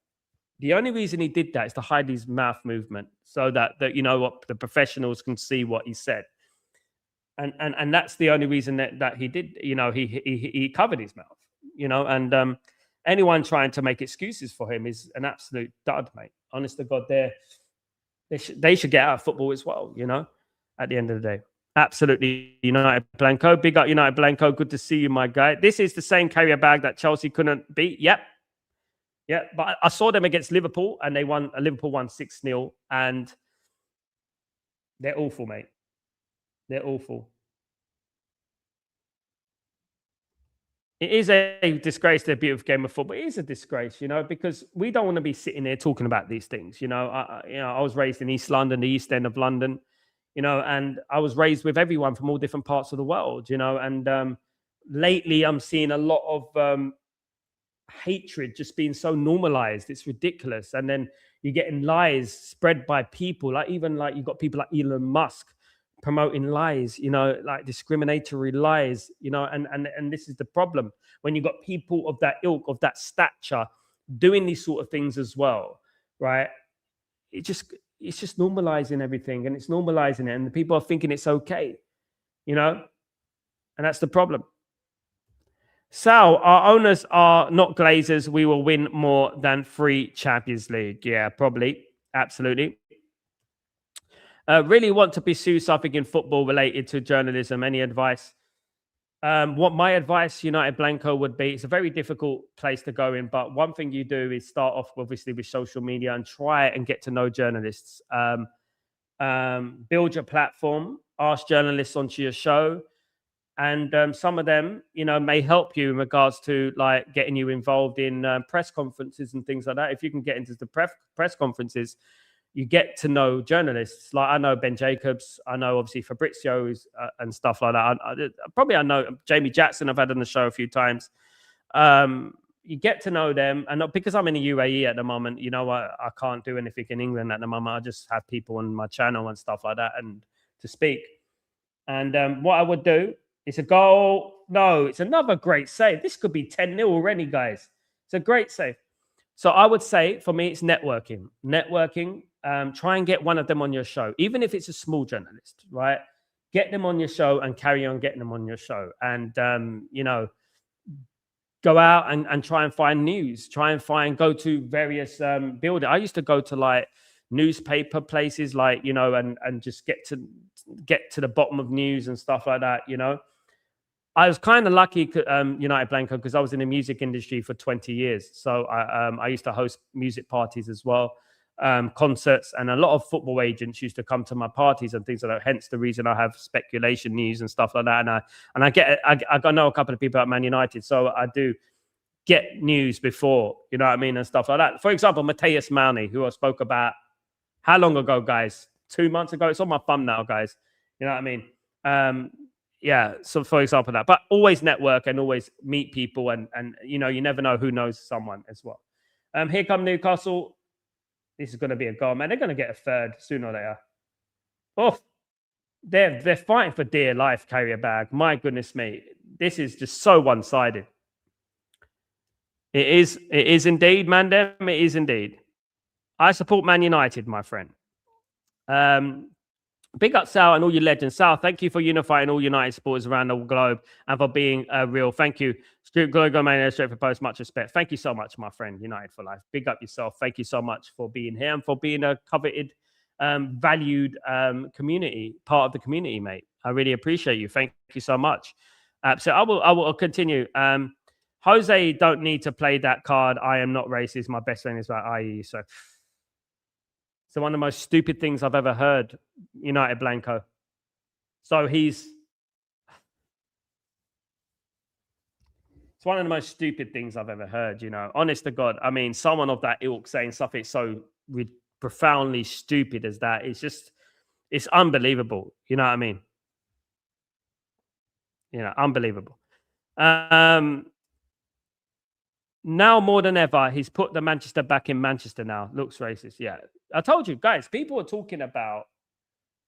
Speaker 1: The only reason he did that is to hide his mouth movement, so that you know what, the professionals can see what he said, and that's the only reason that he did. You know, he covered his mouth. You know, and anyone trying to make excuses for him is an absolute dud, mate. Honest to God, they should get out of football as well. You know, at the end of the day. Absolutely, United Blanco. Big up, United Blanco. Good to see you, my guy. This is the same Qarabag that Chelsea couldn't beat. Yep. Yeah, but I saw them against Liverpool, and they won. Liverpool won 6-0, and they're awful, mate. They're awful. It is a disgrace to the beautiful game of football. It is a disgrace, you know, because we don't want to be sitting there talking about these things. You know, I was raised in East London, the East End of London, you know, and I was raised with everyone from all different parts of the world, you know, and lately I'm seeing a lot of hatred just being so normalized. It's ridiculous. And then you're getting lies spread by people, like even like you've got people like Elon Musk promoting lies, you know, like discriminatory lies, you know, and this is the problem when you've got people of that ilk, of that stature, doing these sort of things as well, right? It's just normalizing everything, and it's normalizing it, and the people are thinking it's okay, you know, and that's the problem. Sal, our owners are not Glazers. We will win more than 3 Champions League. Yeah, probably. Absolutely. Really want to pursue something in football related to journalism. Any advice? What my advice, United Blanco, would be, it's a very difficult place to go in, but one thing you do is start off, obviously, with social media and try and get to know journalists. Build your platform, ask journalists onto your show. And some of them, you know, may help you in regards to like getting you involved in press conferences and things like that. If you can get into the press conferences, you get to know journalists. Like I know Ben Jacobs, I know obviously Fabrizio and stuff like that. I know Jamie Jackson. I've had on the show a few times. You get to know them, and because I'm in the UAE at the moment, you know, I can't do anything in England at the moment. I just have people on my channel and stuff like that, and to speak. And what I would do. It's a goal. No, it's another great save. This could be 10-0 already, guys. It's a great save. So I would say for me, it's networking. Networking. Try and get one of them on your show, even if it's a small journalist, right? Get them on your show and carry on getting them on your show. And, you know, go out and try and find news. Go to various buildings. I used to go to like newspaper places, like, you know, and just get to the bottom of news and stuff like that, you know. I was kind of lucky, United Blanco, because I was in the music industry for 20 years. So I used to host music parties as well, concerts, and a lot of football agents used to come to my parties and things like that. Hence the reason I have speculation news and stuff like that. I know a couple of people at Man United, so I do get news before, you know what I mean, and stuff like that. For example, Mateus Malney, who I spoke about how long ago, guys? 2 months ago. It's on my thumbnail, guys. You know what I mean? Yeah, so for example that, but always network and always meet people, and you know, you never know who knows someone as well. Here come Newcastle. This is going to be a goal, man. They're going to get a third sooner or later. Oh, they're fighting for dear life, Qarabag. My goodness me, this is just so one-sided. It is indeed, Mandem. It is indeed. I support Man United, my friend. Big up Sal and all your legends. Sal, thank you for unifying all United supporters around the globe and for being real. Thank you. Go man, Stretford Post, much respect. Thank you so much, my friend. United for life. Big up yourself. Thank you so much for being here and for being a coveted, valued community, part of the community, mate. I really appreciate you. Thank you so much. So I will continue. Jose, don't need to play that card. I am not racist. My best friend is about IE. So one of the most stupid things I've ever heard, United Blanco. So he's It's one of the most stupid things I've ever heard, honest to God. I mean, someone of that ilk saying something so profoundly stupid as that, it's unbelievable. You know what I mean? Unbelievable. Now more than ever, he's put the Manchester back in Manchester now. Looks racist. Yeah. I told you, guys, people are talking about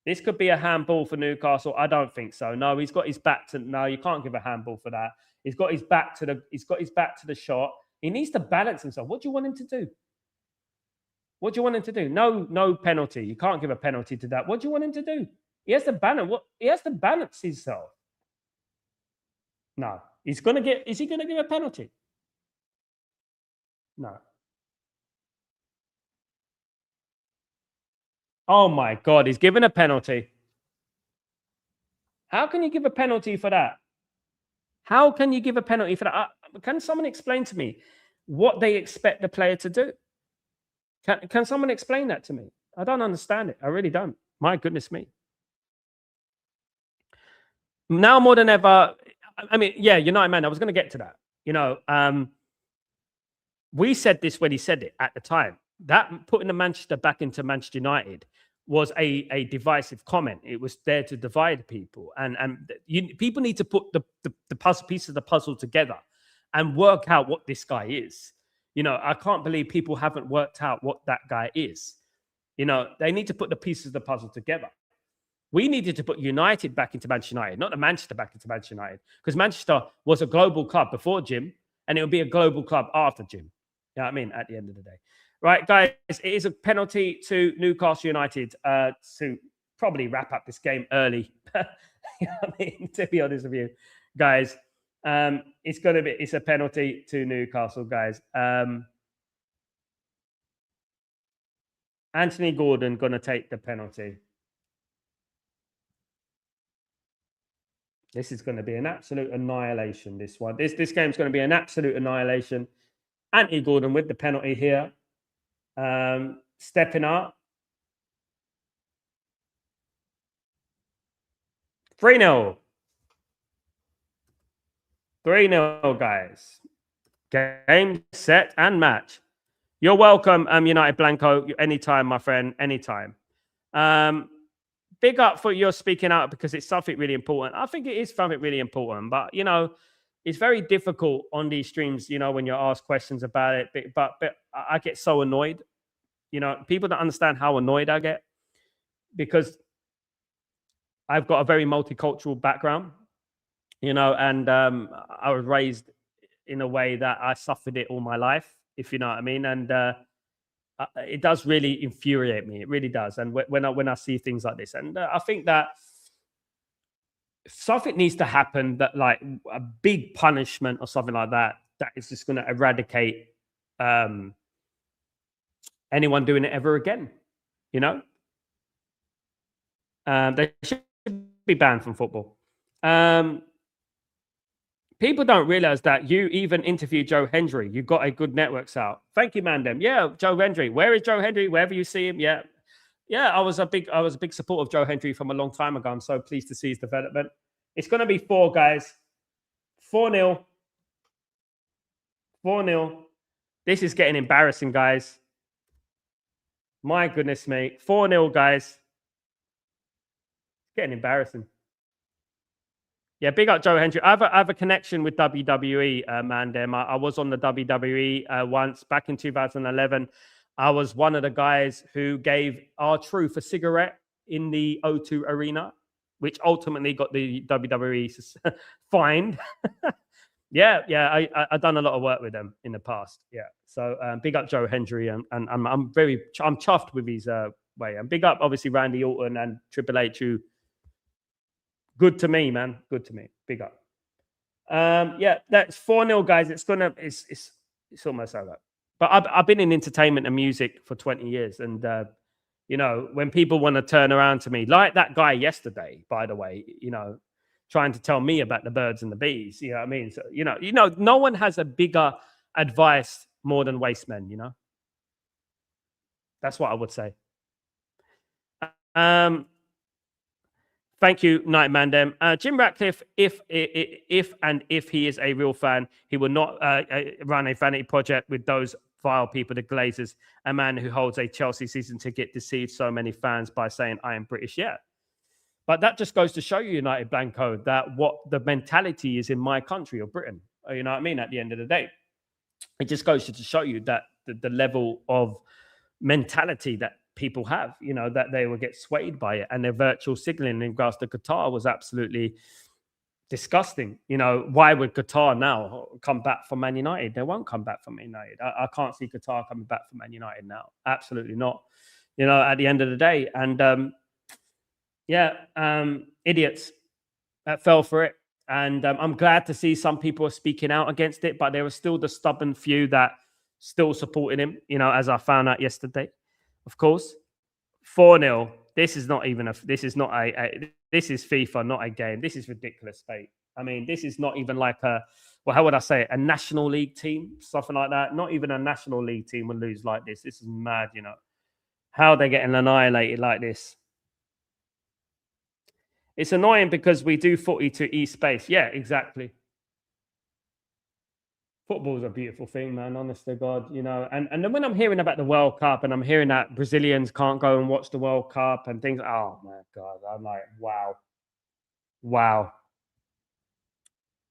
Speaker 1: this could be a handball for Newcastle. I don't think so. No, he's got his back to no, you can't give a handball for that. He's got his back to the shot. He needs to balance himself. What do you want him to do? What do you want him to do? No penalty. You can't give a penalty to that. What do you want him to do? He has to balance himself. No. Is he gonna give a penalty? No. Oh my God, he's given a penalty. How can you give a penalty for that? How can you give a penalty for that? Can someone explain to me what they expect the player to do? Can someone explain that to me? I don't understand it. I really don't. My goodness me. Now more than ever, I mean, yeah, United, man, I was going to get to that. We said this when he said it at the time. That putting the Manchester back into Manchester United was a divisive comment. It was there to divide people, and people need to put the puzzle pieces of the puzzle together and work out what this guy is. I can't believe people haven't worked out what that guy is. They need to put the pieces of the puzzle together. We needed to put United back into Manchester United, not the Manchester back into Manchester United, because Manchester was a global club before Jim, and it will be a global club after Jim. You know what I mean? At the end of the day. Right, guys, it is a penalty to Newcastle United to probably wrap up this game early. You know what I mean? To be honest with you, guys, it's a penalty to Newcastle, guys. Anthony Gordon going to take the penalty. This is going to be an absolute annihilation, this one. This game's going to be an absolute annihilation. Anthony Gordon with the penalty here. Stepping up. 3-0. 3-0, guys. Game, set, and match. You're welcome, United Blanco. Anytime, my friend. Anytime. Big up for your speaking out because it's something really important. I think it is something really important, but it's very difficult on these streams, when you're asked questions about it. But I get so annoyed. People don't understand how annoyed I get because I've got a very multicultural background, and I was raised in a way that I suffered it all my life, if you know what I mean. And it does really infuriate me. It really does. And when I see things like this, and I think that something needs to happen, that like a big punishment or something like that is just going to eradicate anyone doing it ever again. They should be banned from football. People don't realize that you even interviewed Joe Hendry. You got a good networks out. Thank you, Mandem. Yeah, Joe Hendry. Where is Joe Hendry? Wherever you see him, yeah. I was a big supporter of Joe Hendry from a long time ago. I'm so pleased to see his development. It's going to be 4, guys. 4-0. 4-0. This is getting embarrassing, guys. My goodness me. 4-0, guys. It's getting embarrassing. Yeah, big up Joe Hendry. I have a connection with WWE, Mandem. I was on the WWE once back in 2011. I was one of the guys who gave R-Truth a cigarette in the O2 Arena, which ultimately got the WWE fined. Yeah. I've done a lot of work with them in the past. Yeah. So big up Joe Hendry, and I'm chuffed with his way. And big up obviously Randy Orton and Triple H, who good to me, man. Good to me. Big up. Yeah, that's 4-0, guys. It's almost over. But I've been in entertainment and music for 20 years. And, when people want to turn around to me, like that guy yesterday, by the way, trying to tell me about the birds and the bees, you know what I mean? So, no one has a bigger advice more than waste men, That's what I would say. Thank you, Night Mandem. Jim Ratcliffe, if he is a real fan, he will not run a vanity project with those vile people, the Glazers. A man who holds a Chelsea season ticket deceived so many fans by saying, "I am British." Yeah, but that just goes to show you, United Blanco, that what the mentality is in my country or Britain. You know what I mean? At the end of the day, it just goes to show you that the level of mentality that people have, you know, that they will get swayed by it. And their virtual signaling in regards to Qatar was absolutely disgusting. You know, why would Qatar now come back from Man United? They won't come back from Man United. I can't see Qatar coming back from Man United now. Absolutely not. You know, at the end of the day. And idiots that fell for it. And I'm glad to see some people are speaking out against it, but there was still the stubborn few that still supported him, you know, as I found out yesterday. Of course, 4-0. This is not even this is not this is FIFA, not a game. This is ridiculous, mate. I mean, this is not even like well, how would I say it? A national league team, something like that. Not even a national league team would lose like this. This is mad, you know. How they're getting annihilated like this. It's annoying because we do footy to ease space. Yeah, exactly. Football's a beautiful thing, man. Honest to God, you know. And then when I'm hearing about the World Cup and I'm hearing that Brazilians can't go and watch the World Cup and things, oh my God, I'm like, wow,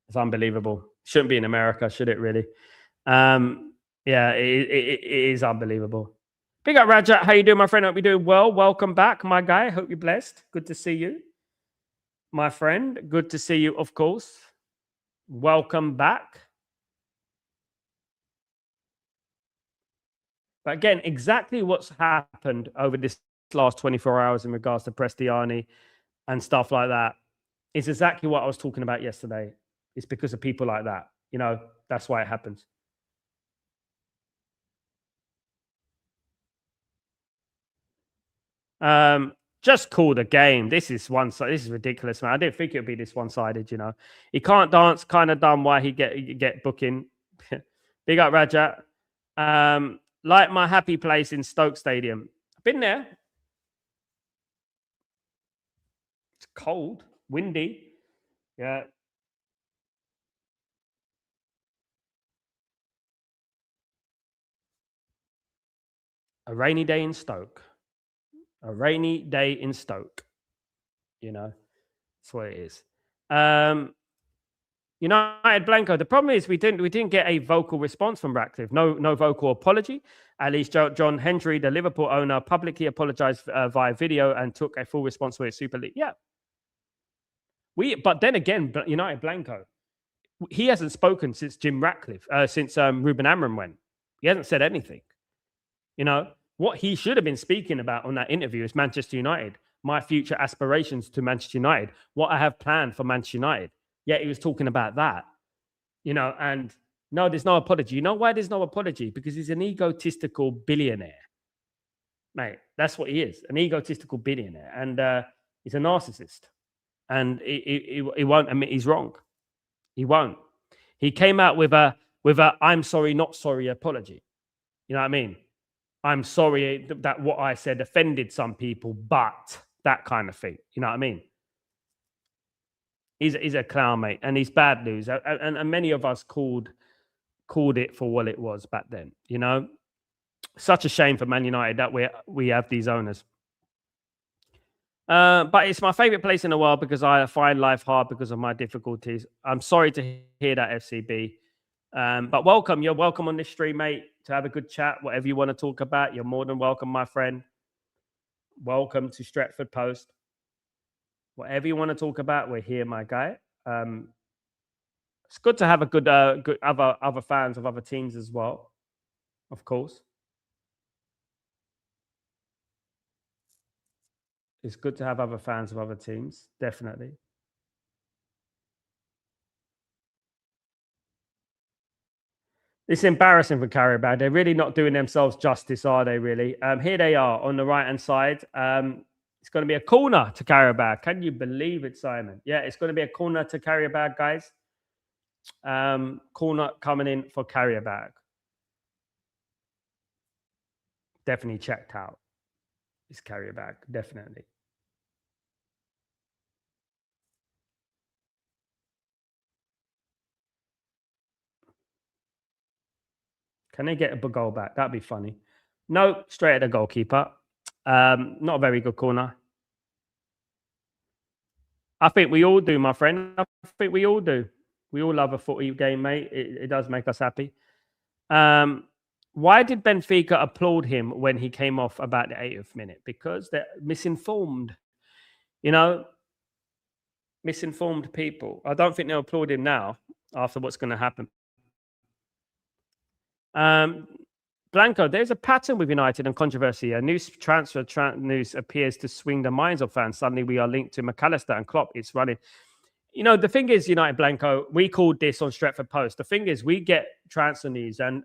Speaker 1: it's unbelievable. Shouldn't be in America, should it? Really? Yeah, it is unbelievable. Big up, Rajat. How you doing, my friend? Hope you're doing well. Welcome back, my guy. Hope you're blessed. Good to see you, my friend. Good to see you, of course. Welcome back. But again, exactly what's happened over this last 24 hours in regards to Prestiani and stuff like that is exactly what I was talking about yesterday. It's because of people like that. You know, that's why it happens. Just call the game. This is one side. This is ridiculous, man. I didn't think it would be this one-sided. You know, he can't dance. Kind of done. Why he get booking? Big up, Rajat. Like my happy place in Stoke Stadium. Been there. It's cold, windy. Yeah. A rainy day in Stoke. A rainy day in Stoke. You know, that's what it is. United Blanco. The problem is we didn't get a vocal response from Ratcliffe. No vocal apology. At least John Hendry, the Liverpool owner, publicly apologized via video and took a full responsibility. Super League. Yeah, but then again, United Blanco. He hasn't spoken since Jim Ratcliffe, since Ruben Amram went. He hasn't said anything. You know what he should have been speaking about on that interview is Manchester United, my future aspirations to Manchester United, what I have planned for Manchester United. Yet he was talking about that. You know, and no, there's no apology. You know why there's no apology? Because he's an egotistical billionaire, mate. That's what he is, an egotistical billionaire, and he's a narcissist. And he won't admit he's wrong. He won't. He came out with a "I'm sorry, not sorry" apology. You know what I mean? I'm sorry that what I said offended some people, but that kind of thing. You know what I mean? He's a clown, mate, and he's bad news. And many of us called it for what it was back then. You know, such a shame for Man United that we have these owners. But it's my favorite place in the world because I find life hard because of my difficulties. I'm sorry to hear that, FCB. But welcome. You're welcome on this stream, mate, to have a good chat. Whatever you want to talk about, you're more than welcome, my friend. Welcome to Stretford Post. Whatever you want to talk about, we're here, my guy. It's good to have a good other fans of other teams as well, of course. It's good to have other fans of other teams, definitely. It's embarrassing for Qarabag. They're really not doing themselves justice, are they? Really? Here they are on the right hand side. It's going to be a corner to Qarabag. Can you believe it, Simon? Yeah, it's going to be a corner to Qarabag, guys. Corner coming in for Qarabag. Definitely checked out. It's Qarabag, definitely. Can they get a goal back? That'd be funny. No, straight at the goalkeeper. Not a very good corner. I think we all do, my friend. I think we all do. We all love a footy game, mate. It does make us happy. Why did Benfica applaud him when he came off about the 80th minute? Because they're misinformed. You know, misinformed people. I don't think they'll applaud him now after what's going to happen. Blanco, there's a pattern with United and controversy. A new transfer news appears to swing the minds of fans. Suddenly we are linked to McAllister and Klopp. It's running. You know, the thing is, United Blanco, we called this on Stretford Post. The thing is, we get transfer news, and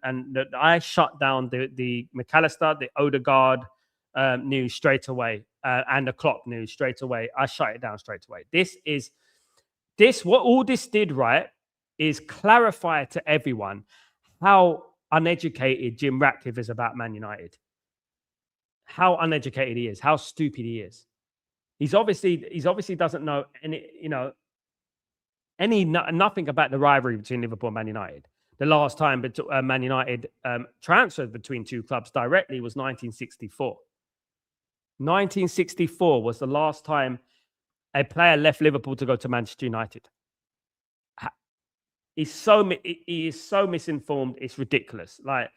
Speaker 1: I shut down the McAllister, the Odegaard news straight away, and the Klopp news straight away. I shut it down straight away. What all this did, right, is clarify to everyone how uneducated Jim Ratcliffe is about Man United. How uneducated he is, how stupid he is. He's obviously doesn't know nothing about the rivalry between Liverpool and Man United. The last time Man United transferred between two clubs directly was 1964. 1964 was the last time a player left Liverpool to go to Manchester United. He is so misinformed. It's ridiculous. Like,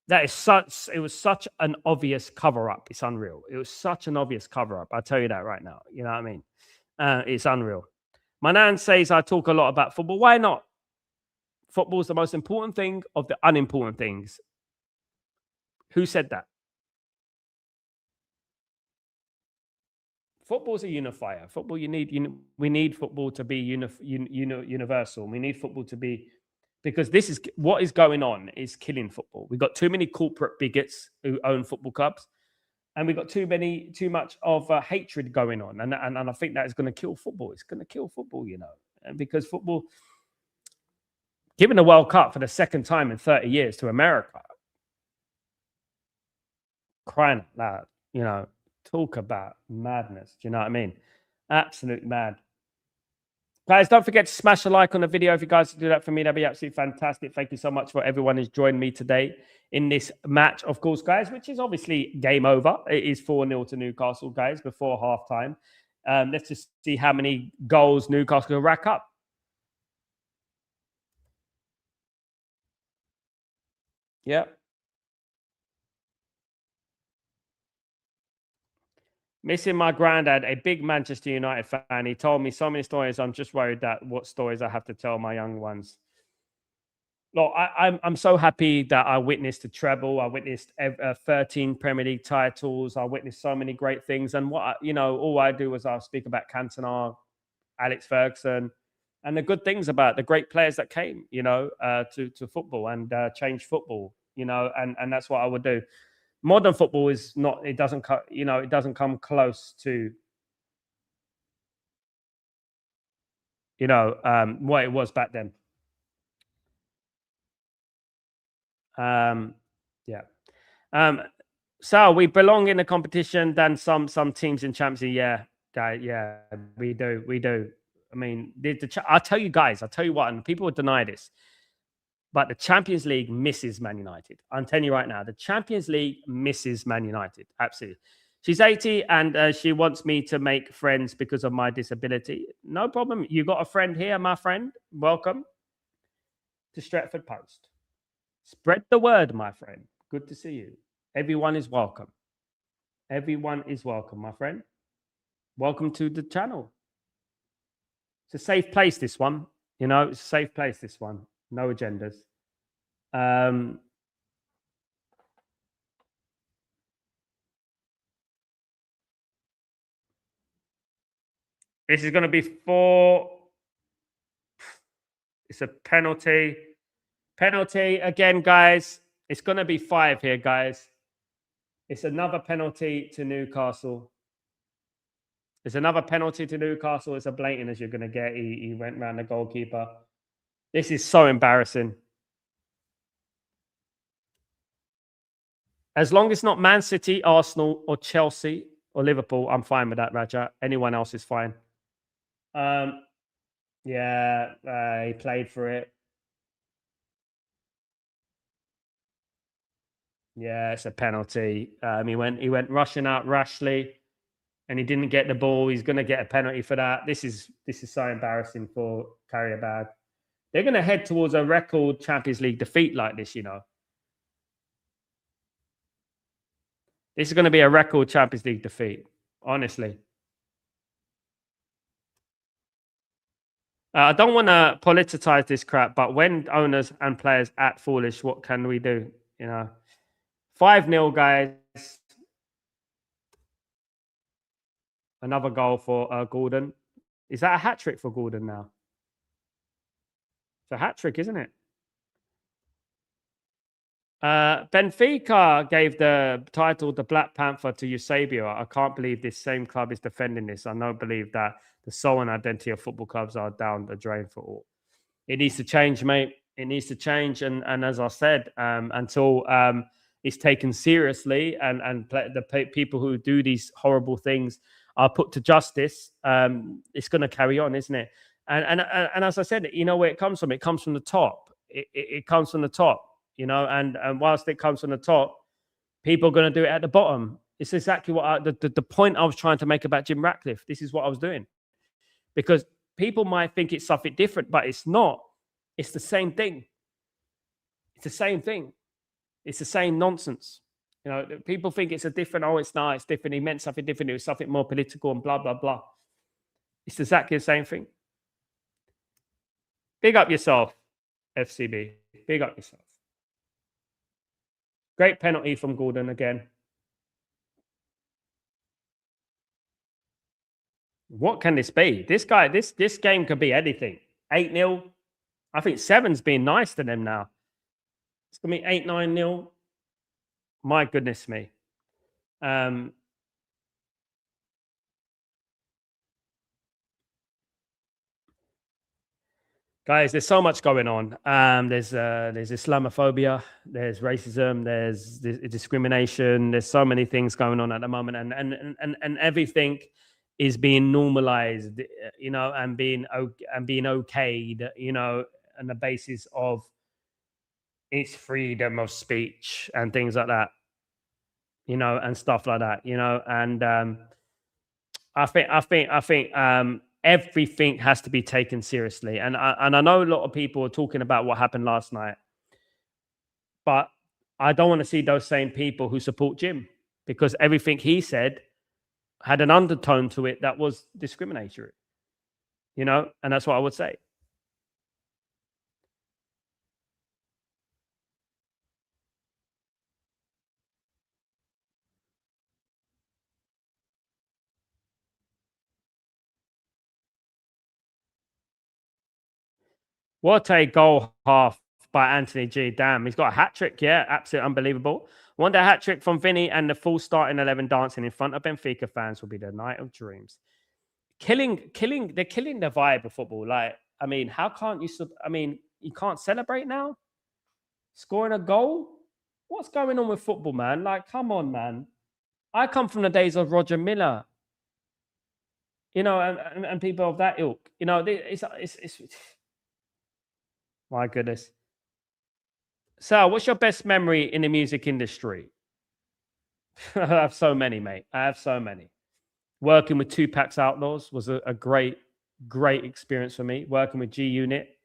Speaker 1: it was such an obvious cover-up. It's unreal. It was such an obvious cover-up. I'll tell you that right now. You know what I mean? It's unreal. My nan says I talk a lot about football. Why not? Football is the most important thing of the unimportant things. Who said that? Football's a unifier. Football, we need football to be universal. We need football to be, because this is what is going on is killing football. We've got too many corporate bigots who own football clubs, and we've got too much of hatred going on, and I think that is going to kill football. It's going to kill football, you know, and because football, giving the World Cup for the second time in 30 years to America, crying out loud, you know. Talk about madness. Do you know what I mean? Absolute mad. Guys, don't forget to smash a like on the video. If you guys do that for me, that'd be absolutely fantastic. Thank you so much for everyone who's joined me today in this match, of course, guys, which is obviously game over. It is 4-0 to Newcastle, guys, before halftime. Let's just see how many goals Newcastle will rack up. Yep. Missing my granddad, a big Manchester United fan. He told me so many stories. I'm just worried that what stories I have to tell my young ones. Look, I'm so happy that I witnessed a treble. I witnessed 13 Premier League titles. I witnessed so many great things. And all I do is I'll speak about Cantona, Alex Ferguson, and the good things about the great players that came, to football and changed football, and that's what I would do. Modern football is not, it doesn't come close to, what it was back then. So we belong in the competition than some teams in Champions League. Yeah, we do. I mean, I'll tell you what, and people would deny this, but the Champions League misses Man United. I'm telling you right now, the Champions League misses Man United. Absolutely. She's 80 and she wants me to make friends because of my disability. No problem. You got a friend here, my friend. Welcome to Stretford Post. Spread the word, my friend. Good to see you. Everyone is welcome. Everyone is welcome, my friend. Welcome to the channel. It's a safe place, this one. It's a safe place, this one. No agendas. This is going to be 4. It's a penalty. Penalty again, guys. It's going to be 5 here, guys. It's another penalty to Newcastle. It's another penalty to Newcastle. It's a blatant as you're going to get. He went around the goalkeeper. This is so embarrassing. As long as it's not Man City, Arsenal, or Chelsea, or Liverpool, I'm fine with that, Raja. Anyone else is fine. He played for it. Yeah, it's a penalty. He went rushing out rashly, and he didn't get the ball. He's going to get a penalty for that. This is so embarrassing for Qarabag. They're going to head towards a record Champions League defeat like this. This is going to be a record Champions League defeat. Honestly, I don't want to politicize this crap, but when owners and players act foolish, what can we do? 5-0, guys. Another goal for Gordon. Is that a hat trick for Gordon now? It's a hat trick, isn't it? Benfica gave the title the Black Panther to Eusebio. I can't believe this same club is defending this. I don't believe that the soul and identity of football clubs are down the drain for all. It needs to change, mate. It needs to change. And as I said, until it's taken seriously and the people who do these horrible things are put to justice, it's going to carry on, isn't it? And as I said, where it comes from? It comes from the top. It comes from the top. And whilst it comes from the top, people are going to do it at the bottom. It's exactly what the point I was trying to make about Jim Ratcliffe. This is what I was doing. Because people might think it's something different, but it's not. It's the same thing. It's the same thing. It's the same nonsense. People think it's a different, it's not, it's different. He meant something different. It was something more political and blah, blah, blah. It's exactly the same thing. Big up yourself, FCB. Big up yourself. Great penalty from Gordon again. What can this be? This game could be anything. 8-0. I think 7's being nice to them now. It's going to be 8-9-0. My goodness me. Guys, there's so much going on. There's Islamophobia, there's racism, there's discrimination. There's so many things going on at the moment, and everything is being normalized, and being okayed, on the basis of its freedom of speech and things like that, and stuff like that, and I think everything has to be taken seriously. And I know a lot of people are talking about what happened last night, but I don't want to see those same people who support Jim, because everything he said had an undertone to it that was discriminatory, and that's what I would say. What a goal half by Anthony G. Damn, he's got a hat trick. Yeah, absolutely unbelievable. Wonder hat trick from Vinny, and the full starting 11 dancing in front of Benfica fans will be the night of dreams. They're killing the vibe of football. Like, how can't you? You can't celebrate now? Scoring a goal? What's going on with football, man? Like, come on, man. I come from the days of Roger Miller, and people of that ilk. It's my goodness. Sal, what's your best memory in the music industry? I have so many, mate. I have so many. Working with Tupac's Outlaws was a great experience for me. Working with G Unit,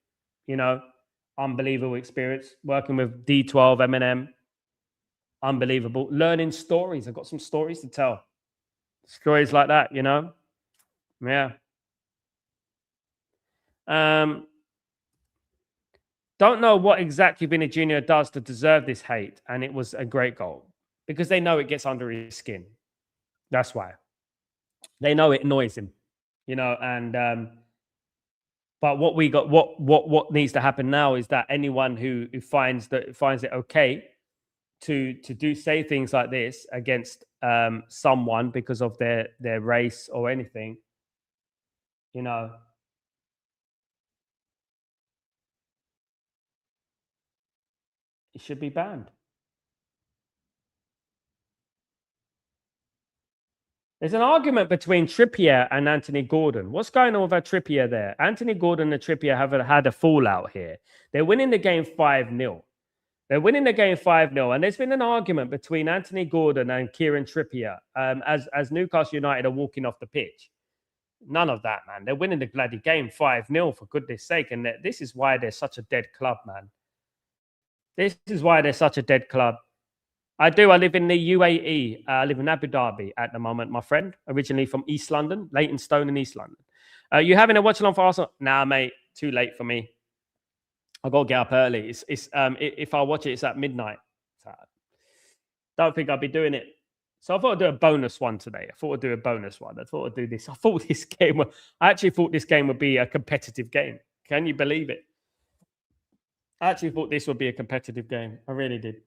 Speaker 1: unbelievable experience. Working with D12, Eminem, unbelievable. Learning stories. I've got some stories to tell. Stories like that, Yeah. Don't know what exactly Vinny Jr. does to deserve this hate, and it was a great goal because they know it gets under his skin. That's why. They know it annoys him, and but what needs to happen now is that anyone who finds it okay to say things like this against someone because of their race or anything, it should be banned. There's an argument between Trippier and Anthony Gordon. What's going on with Trippier there? Anthony Gordon and Trippier have had a fallout here. They're winning the game 5-0. They're winning the game 5-0. And there's been an argument between Anthony Gordon and Kieran Trippier as Newcastle United are walking off the pitch. None of that, man. They're winning the bloody game 5-0, for goodness sake. And this is why they're such a dead club, man. This is why they're such a dead club. I live in the UAE. I live in Abu Dhabi at the moment, my friend. Originally from East London, Leytonstone in East London. You having a watch along for Arsenal? Nah, mate. Too late for me. I got to get up early. If I watch it, it's at midnight. So don't think I'll be doing it. So I thought I'd do a bonus one today. I thought I'd do a bonus one. I thought I'd do this. I actually thought this game would be a competitive game. Can you believe it? I actually thought this would be a competitive game. I really did.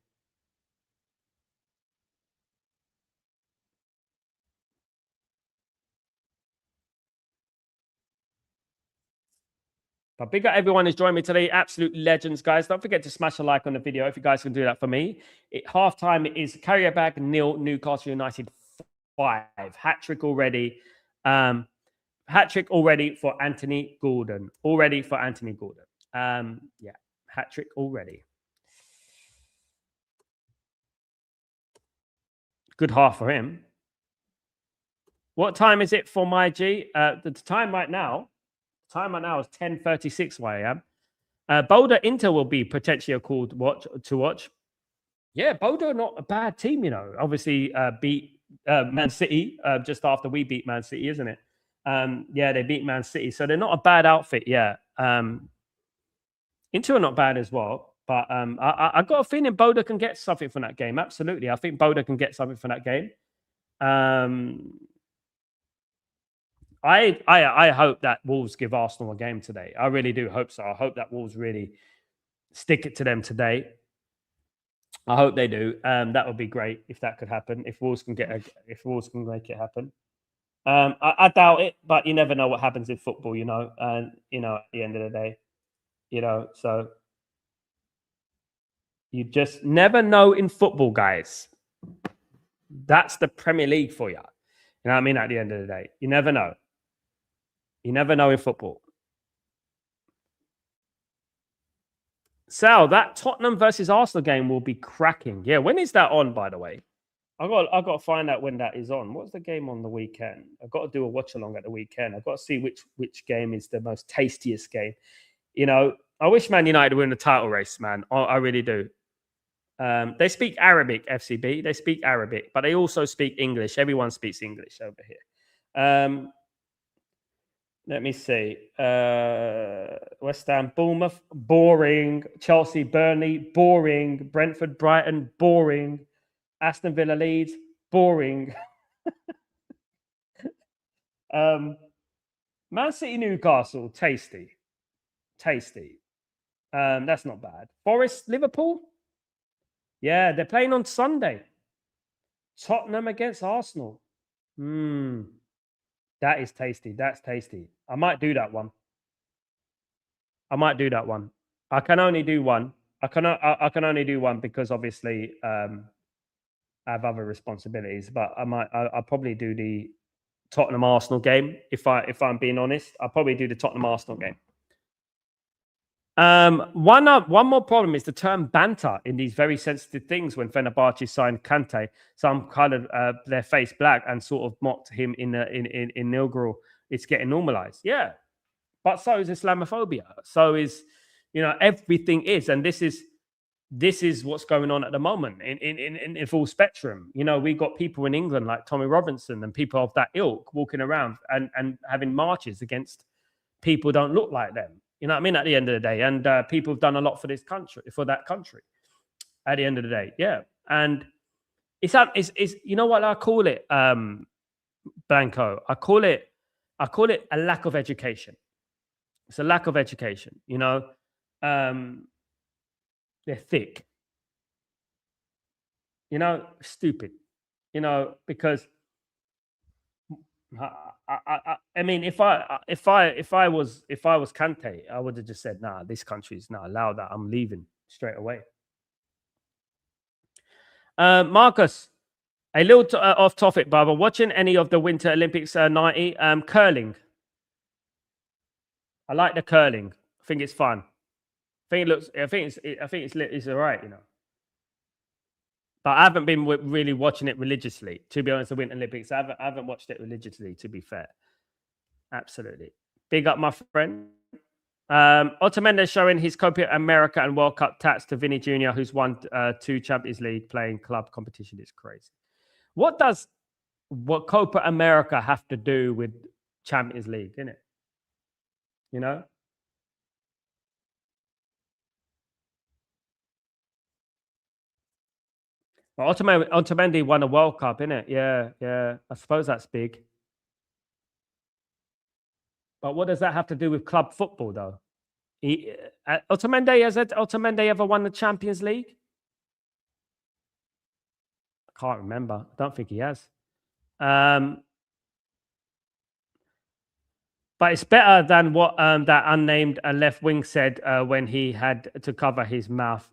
Speaker 1: But big up everyone who's joined me today. Absolute legends, guys. Don't forget to smash a like on the video if you guys can do that for me. Halftime is Qarabag 0, Newcastle United 5. Hat-trick already. Hat-trick already for Anthony Gordon. Yeah, hat-trick already. Good half for him. What time is it for my G? The time right now is 10:36 where I am. Boulder Inter will be potentially a call to watch. Yeah, Boulder not a bad team, you know. Obviously beat Man City just after we beat Man City, isn't it? Yeah, they beat Man City. So they're not a bad outfit, yeah. Inter are not bad as well. But I got a feeling Boulder can get something from that game. Absolutely. I think Boulder can get something from that game. I hope that Wolves give Arsenal a game today. I really do hope so. I hope that Wolves really stick it to them today. I hope they do. That would be great if that could happen. If Wolves can make it happen. I doubt it, but you never know what happens in football, you know. And at the end of the day, so you just never know in football, guys. That's the Premier League for you. You know what I mean? At the end of the day, you never know. You never know in football. Sal, that Tottenham versus Arsenal game will be cracking. Yeah, when is that on, by the way? I got to find out when that is on. What's the game on the weekend? I've got to do a watch along at the weekend. I've got to see which game is the most tastiest game. I wish Man United were in the title race, man. I really do. They speak Arabic, FCB. They speak Arabic, but they also speak English. Everyone speaks English over here. Let me see. West Ham, Bournemouth, boring. Chelsea, Burnley, boring. Brentford, Brighton, boring. Aston Villa, Leeds, boring. Man City, Newcastle, tasty. That's not bad. Forest, Liverpool. Yeah, they're playing on Sunday. Tottenham against Arsenal. That is tasty. That's tasty. I might do that one. I can only do one. I can only do one because obviously I have other responsibilities. But I'll probably do the Tottenham Arsenal game. If I'm being honest, I'll probably do the Tottenham Arsenal game. One more problem is the term banter in these very sensitive things. When Fenerbahce signed Kante, some kind of their face black and sort of mocked him in inaugural. It's getting normalized, yeah. But so is Islamophobia. So is everything is, and this is what's going on at the moment in full spectrum. We got people in England like Tommy Robinson and people of that ilk walking around and having marches against people who don't look like them. You know what I mean? At the end of the day, and people have done a lot for this country, for that country. At the end of the day, yeah. And it's you know what I call it, Blanco? I call it a lack of education. It's a lack of education. They're thick. Stupid. Because. I mean, if I was Kante, I would have just said, "Nah, this country is not allowed that. I'm leaving straight away." Marcus, a little off topic, Baba. Watching any of the Winter Olympics 90 curling? I like the curling. I think it's fun. I think it's all right. But I haven't been really watching it religiously. To be honest, the Winter Olympics, I haven't watched it religiously, to be fair. Absolutely. Big up, my friend. Otamendi showing his Copa America and World Cup tats to Vinny Jr., who's won 2 Champions League playing club competition. It's crazy. What does Copa America have to do with Champions League, isn't it? You know? Well, Otamendi won a World Cup, innit? Yeah, yeah. I suppose that's big. But what does that have to do with club football, though? Otamendi ever won the Champions League? I can't remember. I don't think he has. But it's better than what that unnamed left wing said when he had to cover his mouth.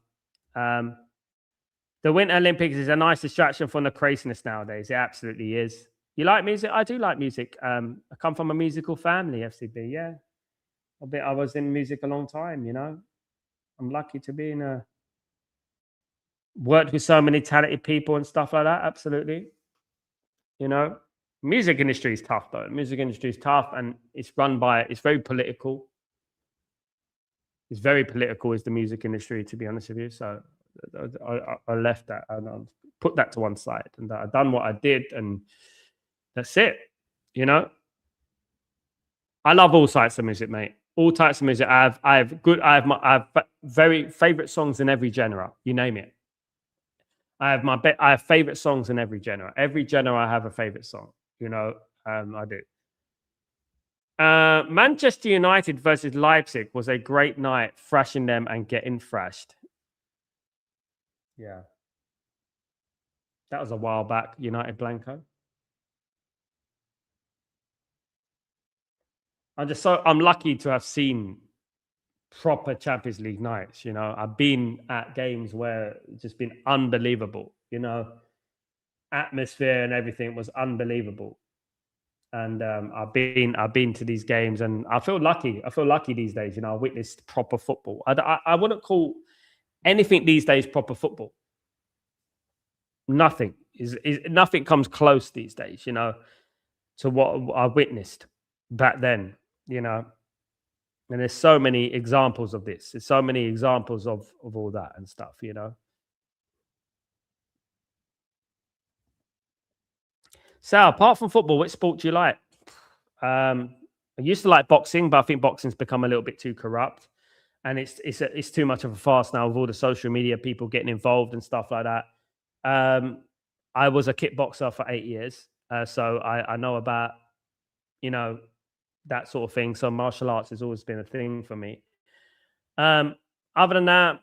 Speaker 1: The Winter Olympics is a nice distraction from the craziness nowadays. It absolutely is. You like music? I do like music. I come from a musical family, FCB. Yeah. I was in music a long time, you know. I'm lucky to be worked with so many talented people and stuff like that. Absolutely. You know, music industry is tough though. Music industry is tough and it's very political. It's very political is the music industry, to be honest with you. So I left that and I put that to one side and I've done what I did and that's it. You know, I love all types of music, mate. All types of music. I have very favorite songs in every genre. You name it. I have favorite songs in every genre. Every genre I have a favorite song. You know, I do. Manchester United versus Leipzig was a great night, thrashing them and getting thrashed. Yeah. That was a while back, United Blanco. I'm lucky to have seen proper Champions League nights. You know, I've been at games where it's just been unbelievable. You know, atmosphere and everything was unbelievable. And I've been to these games, and I feel lucky. I feel lucky these days. You know, I witnessed proper football. I wouldn't call anything these days proper football. Nothing nothing comes close these days. You know, to what I witnessed back then. You know, and there's so many examples of this. There's so many examples of all that and stuff. You know. So, apart from football, which sport do you like? I used to like boxing, but I think boxing's become a little bit too corrupt, and it's too much of a farce now with all the social media people getting involved and stuff like that. I was a kickboxer for 8 years, so I know about that sort of thing. So martial arts has always been a thing for me. Other than that,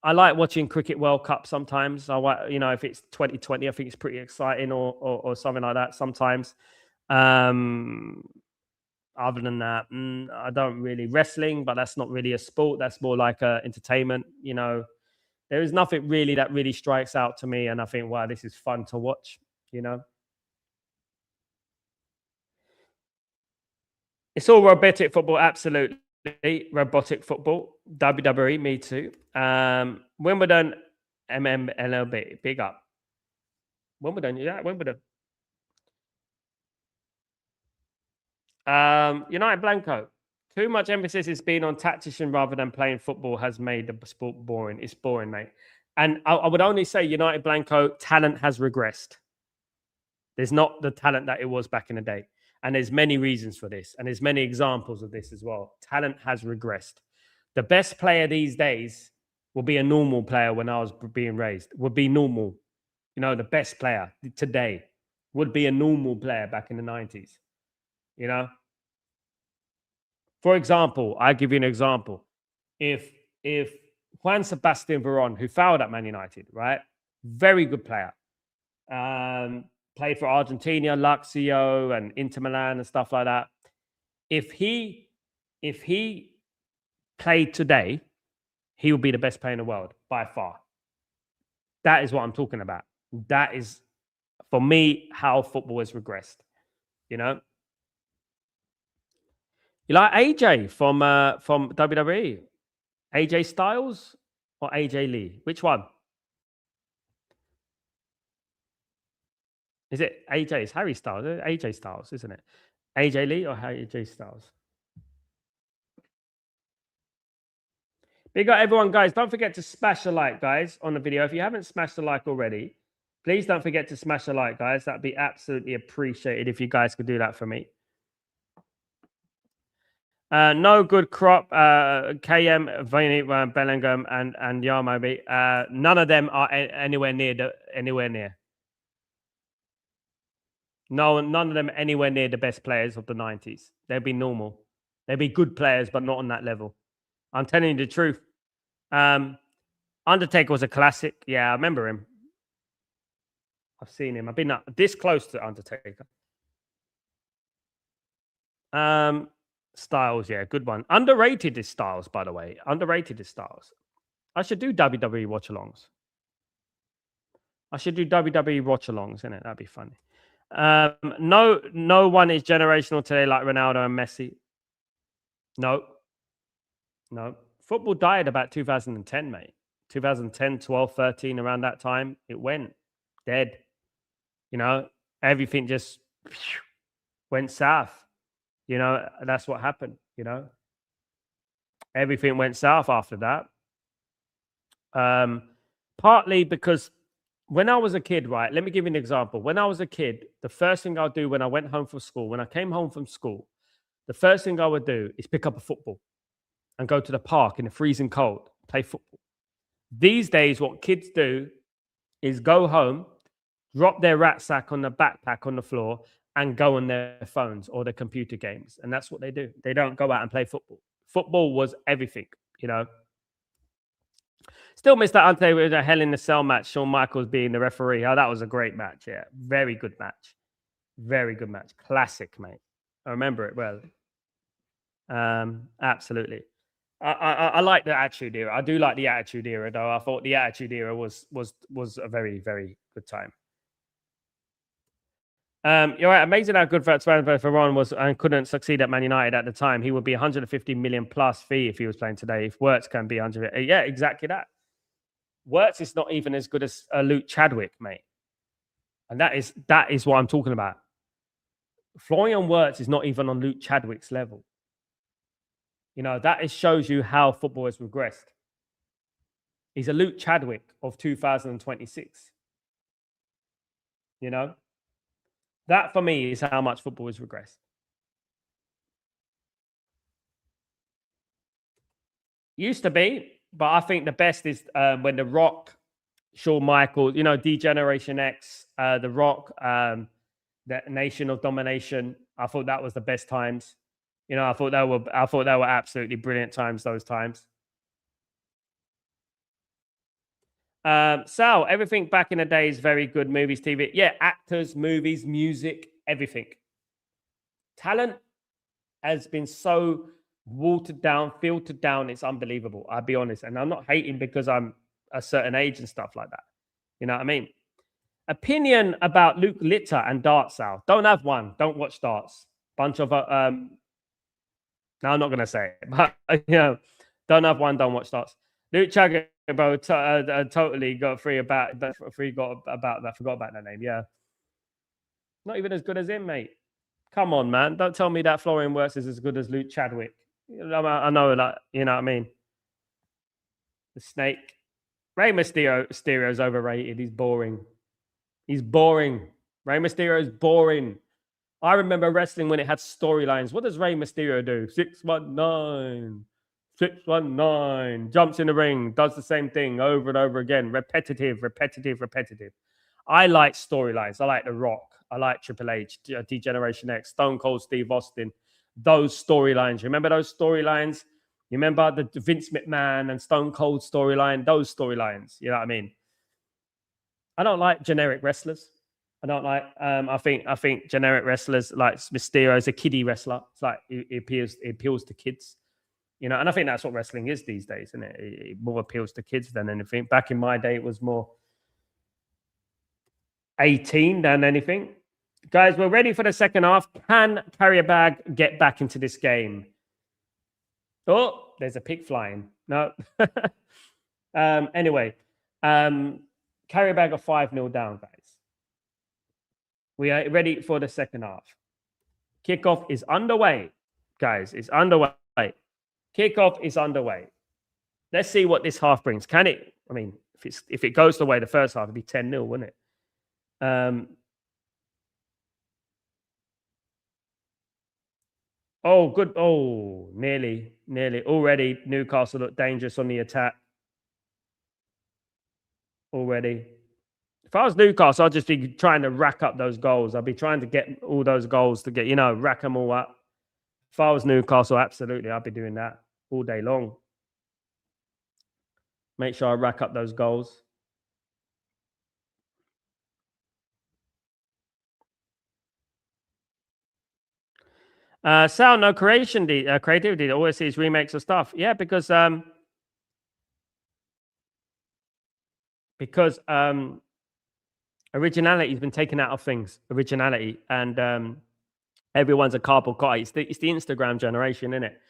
Speaker 1: I like watching Cricket World Cup sometimes. If it's 2020, I think it's pretty exciting or something like that sometimes. Other than that, I don't really wrestling, but that's not really a sport. That's more like entertainment. You know, there is nothing really that really strikes out to me, and I think, wow, this is fun to watch. You know, it's all robotic football, absolutely robotic football. WWE, me too. Wimbledon, MLB, big up. Wimbledon, yeah, Wimbledon. United Blanco. Too much emphasis has been on tactician rather than playing football has made the sport boring. It's boring, mate. And I would only say United Blanco talent has regressed. There's not the talent that it was back in the day. And there's many reasons for this. And there's many examples of this as well. Talent has regressed. The best player these days will be a normal player when I was being raised, would be normal. You know, the best player today would be a normal player back in the 90s. You know? For example, I'll give you an example. If Juan Sebastian Veron, who fouled at Man United, right? Very good player. Played for Argentina, Lazio, and Inter Milan and stuff like that. If he played today, he would be the best player in the world by far. That is what I'm talking about. That is, for me, how football has regressed. You know, you like AJ from WWE, AJ Styles or AJ Lee? Which one? Is it AJ? It's Harry Styles. AJ Styles, isn't it? AJ Lee or AJ Styles? Big up everyone, guys. Don't forget to smash a like, guys, on the video. If you haven't smashed a like already, please don't forget to smash a like, guys. That'd be absolutely appreciated if you guys could do that for me. No good crop. KM, Vinny, Bellingham, and Yarmobi. None of them are anywhere near. No, none of them anywhere near the best players of the 90s. They'd be normal. They'd be good players, but not on that level. I'm telling you the truth. Undertaker was a classic. Yeah, I remember him. I've seen him. I've been this close to Undertaker. Styles, yeah, good one. Underrated is Styles, by the way. Underrated is Styles. I should do WWE watchalongs. I should do WWE watchalongs, innit? That'd be funny. No one is generational today like Ronaldo and Messi. No. Football died about 2010, mate. 2010, 12, 13, around that time, it went dead. You know, everything just went south. You know, that's what happened, you know. Everything went south after that. Partly because when I was a kid, right? Let me give you an example. When I was a kid, the first thing I'll do when I went home from school, when I came home from school, the first thing I would do is pick up a football and go to the park in the freezing cold, play football. These days, what kids do is go home, drop their rat sack on the backpack on the floor, and go on their phones or their computer games. And that's what they do. They don't go out and play football. Football was everything, you know. Still missed that Ante with a Hell in the Cell match. Shawn Michaels being the referee. Oh, that was a great match. Yeah, very good match. Very good match. Classic, mate. I remember it well. Absolutely. I like the Attitude Era. I do like the Attitude Era, though. I thought the Attitude Era was a very, very good time. You're right. Amazing how good Varane was and couldn't succeed at Man United at the time. He would be 150 million plus fee if he was playing today. If Wirtz can be 100, yeah, exactly that. Wirtz is not even as good as Luke Chadwick, mate, and that is what I'm talking about. Florian Wirtz is not even on Luke Chadwick's level. You know, that shows you how football has regressed. He's a Luke Chadwick of 2026. You know, that for me is how much football has regressed. Used to be, but I think the best is when The Rock, Shawn Michaels, you know, D-Generation X, The Rock, the Nation of Domination. I thought that was the best times. You know, I thought they were absolutely brilliant times. Those times. Sal, everything back in the day is very good. Movies, TV, yeah, actors, movies, music, everything. Talent has been so watered down, filtered down. It's unbelievable. I'll be honest, and I'm not hating because I'm a certain age and stuff like that. You know what I mean? Opinion about Luke Litter and darts, Sal. Don't have one. Don't watch darts. Bunch of no, I'm not going to say it, but you know, don't have one, don't watch darts. Luke Chagger, bro, totally got free about that. Forgot about that name. Yeah, not even as good as him, mate. Come on, man. Don't tell me that Florian Wirtz is as good as Luke Chadwick. I know that. You know what I mean? The Snake. Rey Mysterio is overrated. He's boring. He's boring. Rey Mysterio is boring. I remember wrestling when it had storylines. What does Rey Mysterio do? 619. 619. Jumps in the ring. Does the same thing over and over again. Repetitive. I like storylines. I like The Rock. I like Triple H. D-Generation X. Stone Cold Steve Austin. Those storylines. Remember those storylines? You remember the Vince McMahon and Stone Cold storyline? Those storylines. You know what I mean? I don't like generic wrestlers. I don't like. I think generic wrestlers like Mysterio is a kiddie wrestler. It's like it appeals to kids, you know. And I think that's what wrestling is these days, isn't it? It more appeals to kids than anything. Back in my day, it was more 18 than anything. Guys, we're ready for the second half. Can Qarabag get back into this game? Oh, there's a pig flying. No. Anyway, Qarabag are 5-0 down, guys. We are ready for the second half. Kickoff is underway, guys. It's underway. Kickoff is underway. Let's see what this half brings. Can it? I mean, if it goes the way the first half, it'd be 10-0, wouldn't it? Oh, good. Oh, nearly. Already, Newcastle look dangerous on the attack. Already. If I was Newcastle, I'd just be trying to rack up those goals. I'd be trying to get all those goals to get, rack them all up. If I was Newcastle, absolutely, I'd be doing that all day long. Make sure I rack up those goals. Sal, no creativity. Always sees remakes of stuff. Yeah, because originality has been taken out of things. Originality, and everyone's a cardboard copy. It's the Instagram generation, isn't it?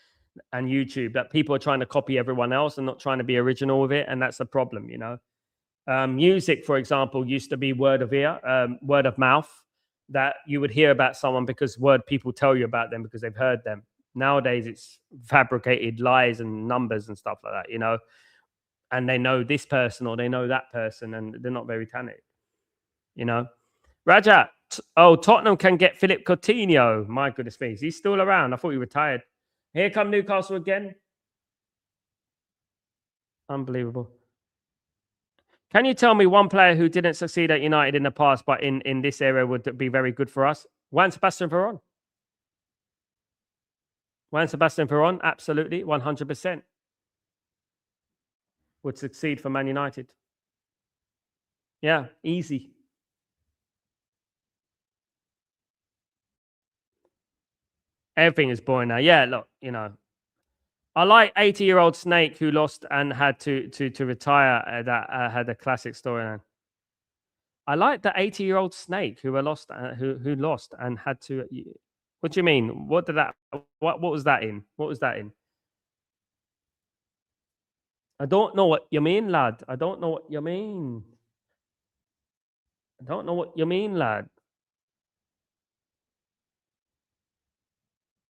Speaker 1: And YouTube, that people are trying to copy everyone else and not trying to be original with it, and that's the problem, Music, for example, used to be word of ear, word of mouth, that you would hear about someone because people tell you about them because they've heard them. Nowadays, it's fabricated lies and numbers and stuff like that, and they know this person or they know that person, and they're not very talented, Raja, Tottenham can get Philip Coutinho. My goodness me, he's still around. I thought he retired. Here come Newcastle again. Unbelievable. Can you tell me one player who didn't succeed at United in the past, but in this area would be very good for us? Juan Sebastian Veron. Juan Sebastian Veron, absolutely, 100%. Would succeed for Man United. Yeah, easy. Everything is boring now. Yeah, look, I like 80-year-old Snake who lost and had to retire. That had a classic storyline. I like the 80-year-old Snake who lost and had to. What do you mean? What was that in? What was that in? I don't know what you mean, lad. I don't know what you mean. I don't know what you mean, lad.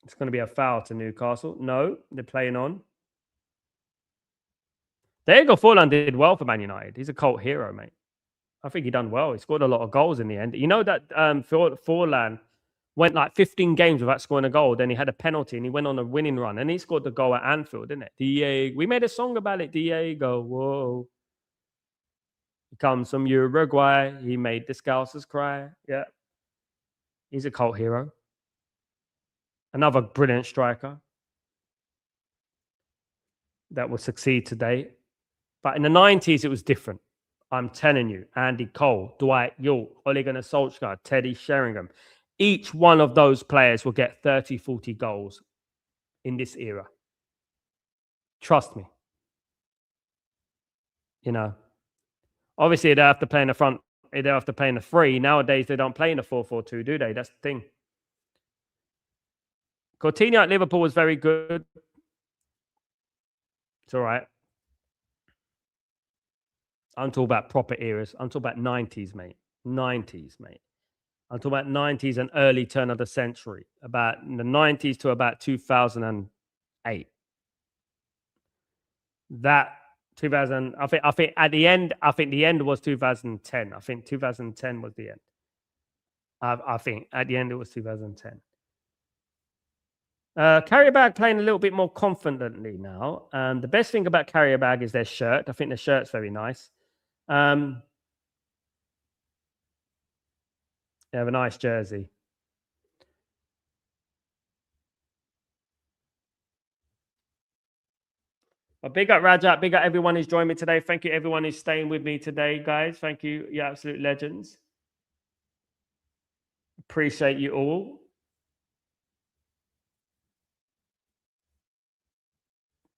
Speaker 1: It's going to be a foul to Newcastle. No, they're playing on. Diego Forlan did well for Man United. He's a cult hero, mate. I think he done well. He scored a lot of goals in the end. You know that Forlan went like 15 games without scoring a goal. Then he had a penalty and he went on a winning run. And he scored the goal at Anfield, didn't it? Diego. We made a song about it. Diego. Whoa. He comes from Uruguay. He made the Scousers cry. Yeah. He's a cult hero. Another brilliant striker that will succeed today. But in the 90s, it was different. I'm telling you, Andy Cole, Dwight York, Ole Gunnar Solskjaer, Teddy Sheringham, each one of those players will get 30, 40 goals in this era. Trust me. Obviously, they have to play in the front. They have to play in the three. Nowadays, they don't play in the 4-4-2, do they? That's the thing. Coutinho at Liverpool was very good. It's all right. I'm talking about proper eras. I'm talking about 90s, mate. 90s, mate. I'm talking about 90s and early turn of the century. About the 90s to about 2008. That 2000, I think at the end, the end was 2010. I think 2010 was the end. I think at the end it was 2010. Qarabag playing a little bit more confidently now. The best thing about Qarabag is their shirt. I think the shirt's very nice. They have a nice jersey. But big up Rajat, big up everyone who's joined me today. Thank you everyone who's staying with me today, guys. Thank you, you absolute legends. Appreciate you all.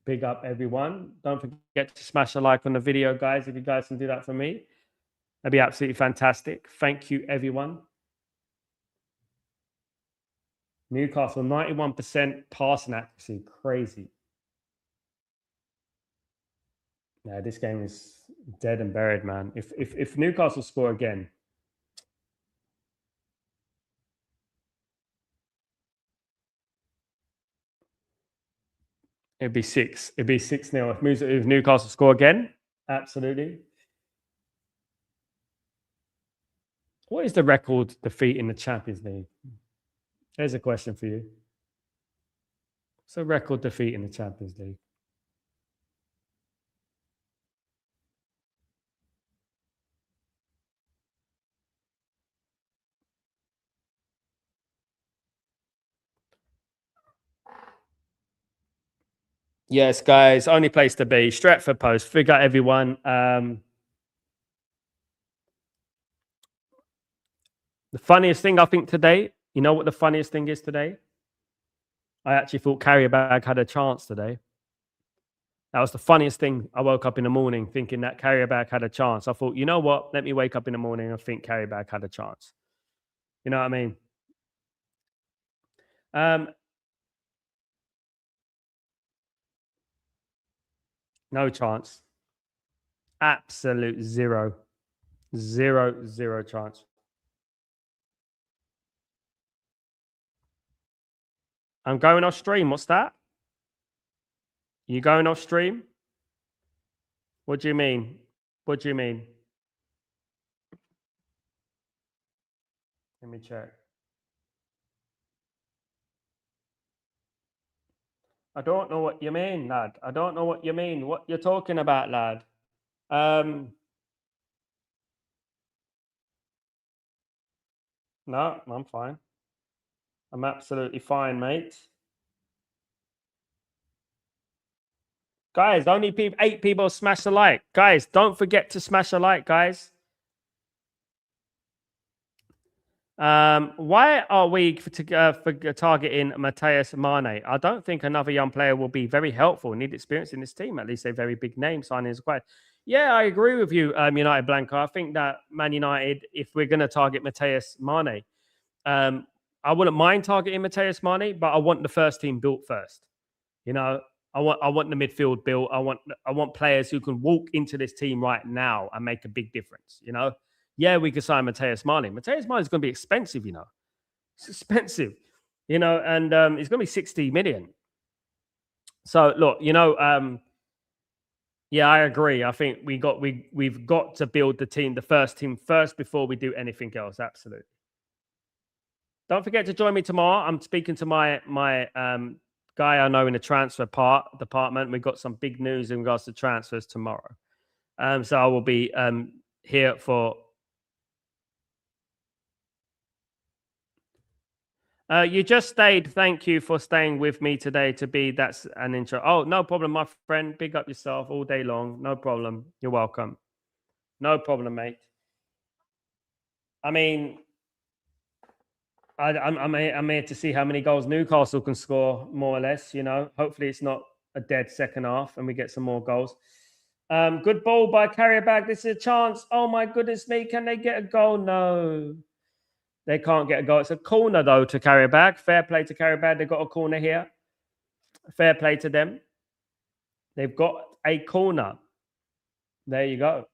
Speaker 1: Big up everyone. Don't forget to smash a like on the video, guys. If you guys can do that for me, that'd be absolutely fantastic. Thank you, everyone. Newcastle, 91% passing accuracy. Crazy. Yeah, this game is dead and buried, man. If Newcastle score again, It'd be 6. It'd be 6-0 if Newcastle score again. Absolutely. What is the record defeat in the Champions League? There's a question for you. What's the record defeat in the Champions League? Yes, guys, only place to be. Stretford Post. Figure out everyone. The funniest thing I think today, you know what the funniest thing is today? I actually thought Qarabag had a chance today. That was the funniest thing. I woke up in the morning thinking that Qarabag had a chance. I thought, you know what? Let me wake up in the morning and think Qarabag had a chance. You know what I mean? Um, no chance. Absolute zero. Zero chance. I'm going off stream. What's that? You going off stream? What do you mean? What do you mean? Let me check. I don't know what you mean, lad. I don't know what you mean. What you're talking about, lad? No, I'm fine. I'm absolutely fine, mate. Guys, only 8 people smash the like. Guys, don't forget to smash a like, guys. Why are we for targeting Matthias Mane? I don't think another young player will be very helpful. Need experience in this team, at least a very big name signing is required. Yeah, I agree with you, United Blanca. I think that Man United, if we're going to target Matthias Mane, I wouldn't mind targeting Matthias Mane, but I want the first team built first. You know, I want the midfield built. I want players who can walk into this team right now and make a big difference. You know, yeah, we could sign Matthias Mane. Matthias Mane is going to be expensive. You know, it's expensive. You know, and it's going to be 60 million. So look, you know, yeah, I agree. I think we've got to build the first team first before we do anything else. Absolutely. Don't forget to join me tomorrow. I'm speaking to my guy I know in the transfer department. We've got some big news in regards to transfers tomorrow. So I will be here for. You just stayed. Thank you for staying with me today. That's an intro. Oh, no problem, my friend. Big up yourself all day long. No problem. You're welcome. No problem, mate. I mean, I'm here to see how many goals Newcastle can score, more or less. You know, hopefully it's not a dead second half and we get some more goals. Good ball by Qarabag. This is a chance. Oh my goodness me! Can they get a goal? No, they can't get a goal. It's a corner though to Qarabag. Fair play to Qarabag. They've got a corner here. Fair play to them. They've got a corner. There you go.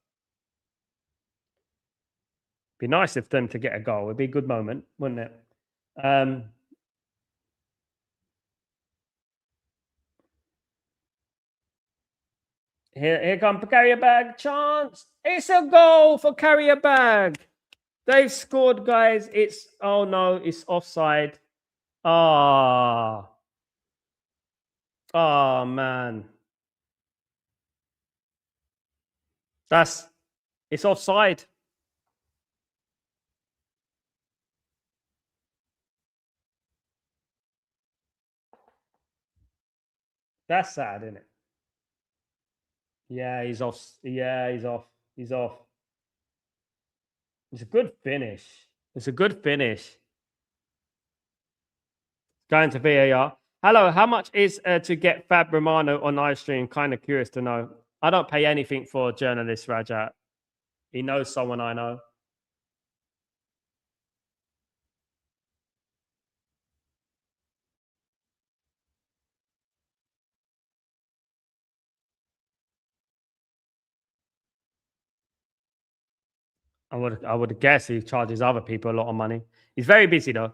Speaker 1: Be nice if them to get a goal. It'd be a good moment, wouldn't it? Here comes Qarabag. Chance. It's a goal for Qarabag. They've scored, guys. Oh no, it's offside. Ah. Oh man. It's offside. That's sad, isn't it? Yeah, he's off. Yeah, he's off. He's off. It's a good finish. It's a good finish. Going to VAR. Hello, how much is to get Fab Romano on live stream? Kind of curious to know. I don't pay anything for journalists, Rajat. He knows someone I know. I would guess he charges other people a lot of money. He's very busy though.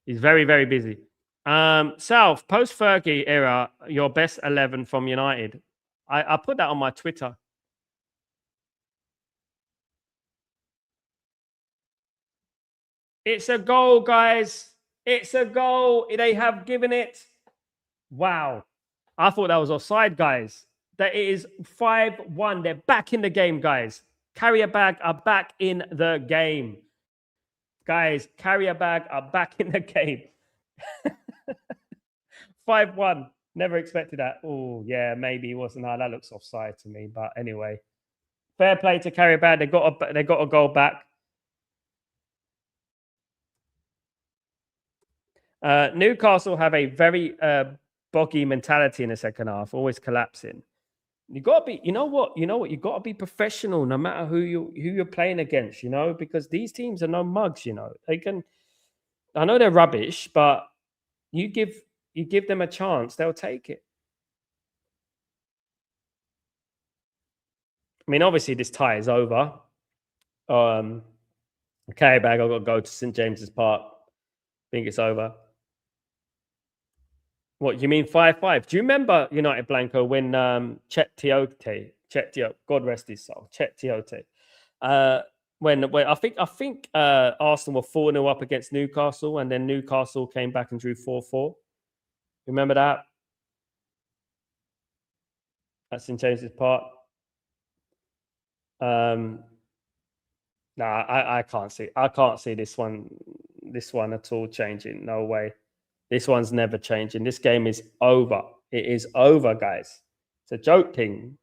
Speaker 1: He's very, very busy. South, post Fergie era, your best 11 from United. I put that on my Twitter. It's a goal, guys. It's a goal. They have given it. Wow. I thought that was offside, guys. That it is 5-1. They're back in the game, guys. Qarabag are back in the game. Guys, Qarabag are back in the game. 5-1. Never expected that. Oh, yeah, maybe it wasn't. No, that looks offside to me. But anyway, fair play to Qarabag. They got a goal back. Newcastle have a very boggy mentality in the second half, always collapsing. You got to be, you know what, you got to be professional, no matter who you're playing against, because these teams are no mugs. They can. I know they're rubbish, but you give them a chance, they'll take it. I mean, obviously this tie is over. Okay, bag. I've got to go to St James's Park. I think it's over. What you mean 5-5? Do you remember United Blanco when Chet Tiote, God rest his soul, Chet Tiote, when I think Arsenal were 4-0 up against Newcastle, and then Newcastle came back and drew 4-4. Remember that? At St James's Park. Nah, I can't see. I can't see this one at all changing. No way. This one's never changing. This game is over. It is over, guys. It's a joke thing.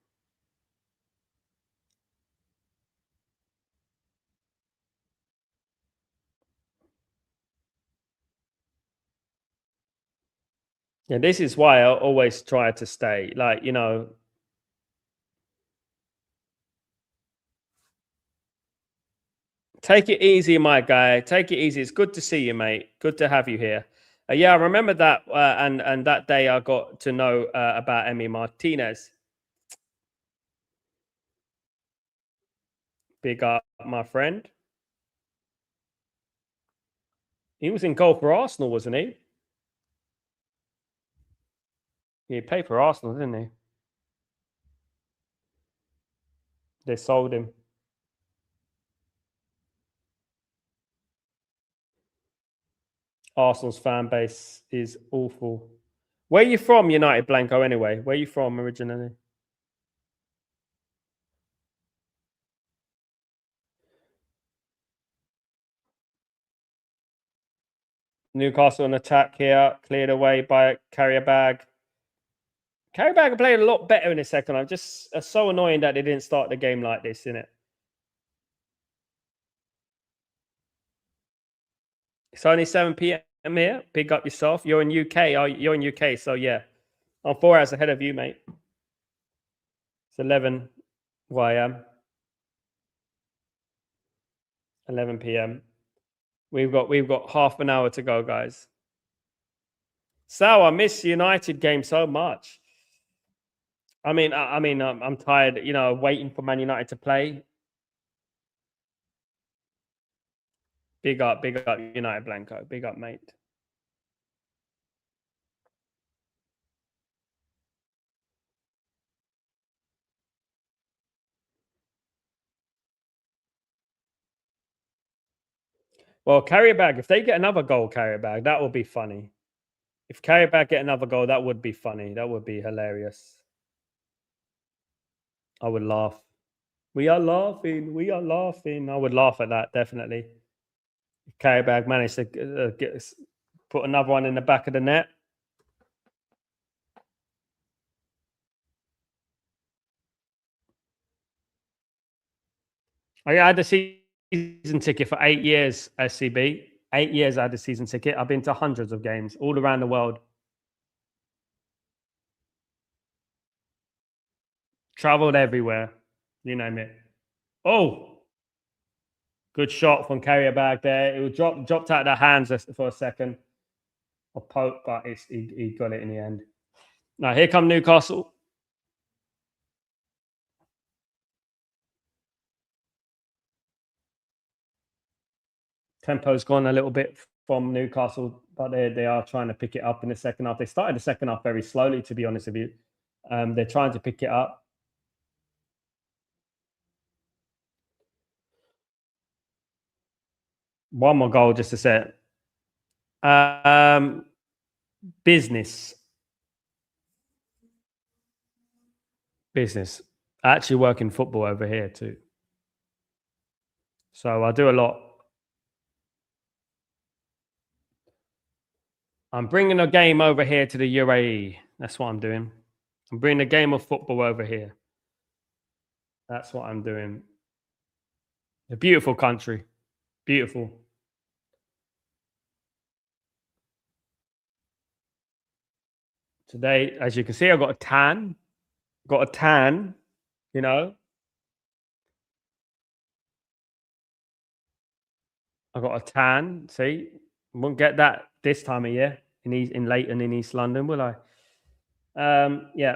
Speaker 1: Yeah, this is why I always try to stay. Take it easy, my guy. Take it easy. It's good to see you, mate. Good to have you here. Yeah, I remember that, and that day I got to know about Emi Martinez. Big up, my friend. He was in goal for Arsenal, wasn't he? He played for Arsenal, didn't he? They sold him. Arsenal's fan base is awful. Where are you from, United Blanco, anyway? Where are you from originally? Newcastle on attack here, cleared away by Qarabag. Qarabag played a lot better in the second half. Just so annoying that they didn't start the game like this, isn't it? It's only 7 p.m. here. Big up yourself. You're in UK. You're in UK, so yeah. I'm 4 hours ahead of you, mate. It's 11 YM. 11 p.m. We've got half an hour to go, guys. So I miss United game so much. I mean, I'm tired, waiting for Man United to play. Big up, United Blanco. Big up, mate. Well, Qarabag, if they get another goal, Qarabag, that would be funny. If Qarabag get another goal, that would be funny. That would be hilarious. I would laugh. We are laughing. We are laughing. I would laugh at that, definitely. If Qarabag managed to put another one in the back of the net. I had a season ticket for 8 years, SCB. 8 years I had a season ticket. I've been to hundreds of games all around the world. Traveled everywhere. You name it. Oh, good shot from Qarabag there. It was dropped out of their hands for a second. Or poke, but he got it in the end. Now here come Newcastle. Tempo's gone a little bit from Newcastle, but they are trying to pick it up in the second half. They started the second half very slowly, to be honest with you. They're trying to pick it up. One more goal just to set. Business. Business. I actually work in football over here too. So I do a lot. I'm bringing a game over here to the UAE. That's what I'm doing. I'm bringing a game of football over here. That's what I'm doing. A beautiful country. Beautiful. Today, as you can see, I got a tan. Got a tan, you know. I got a tan. See, won't get that this time of year in Leighton in East London, will I? Yeah.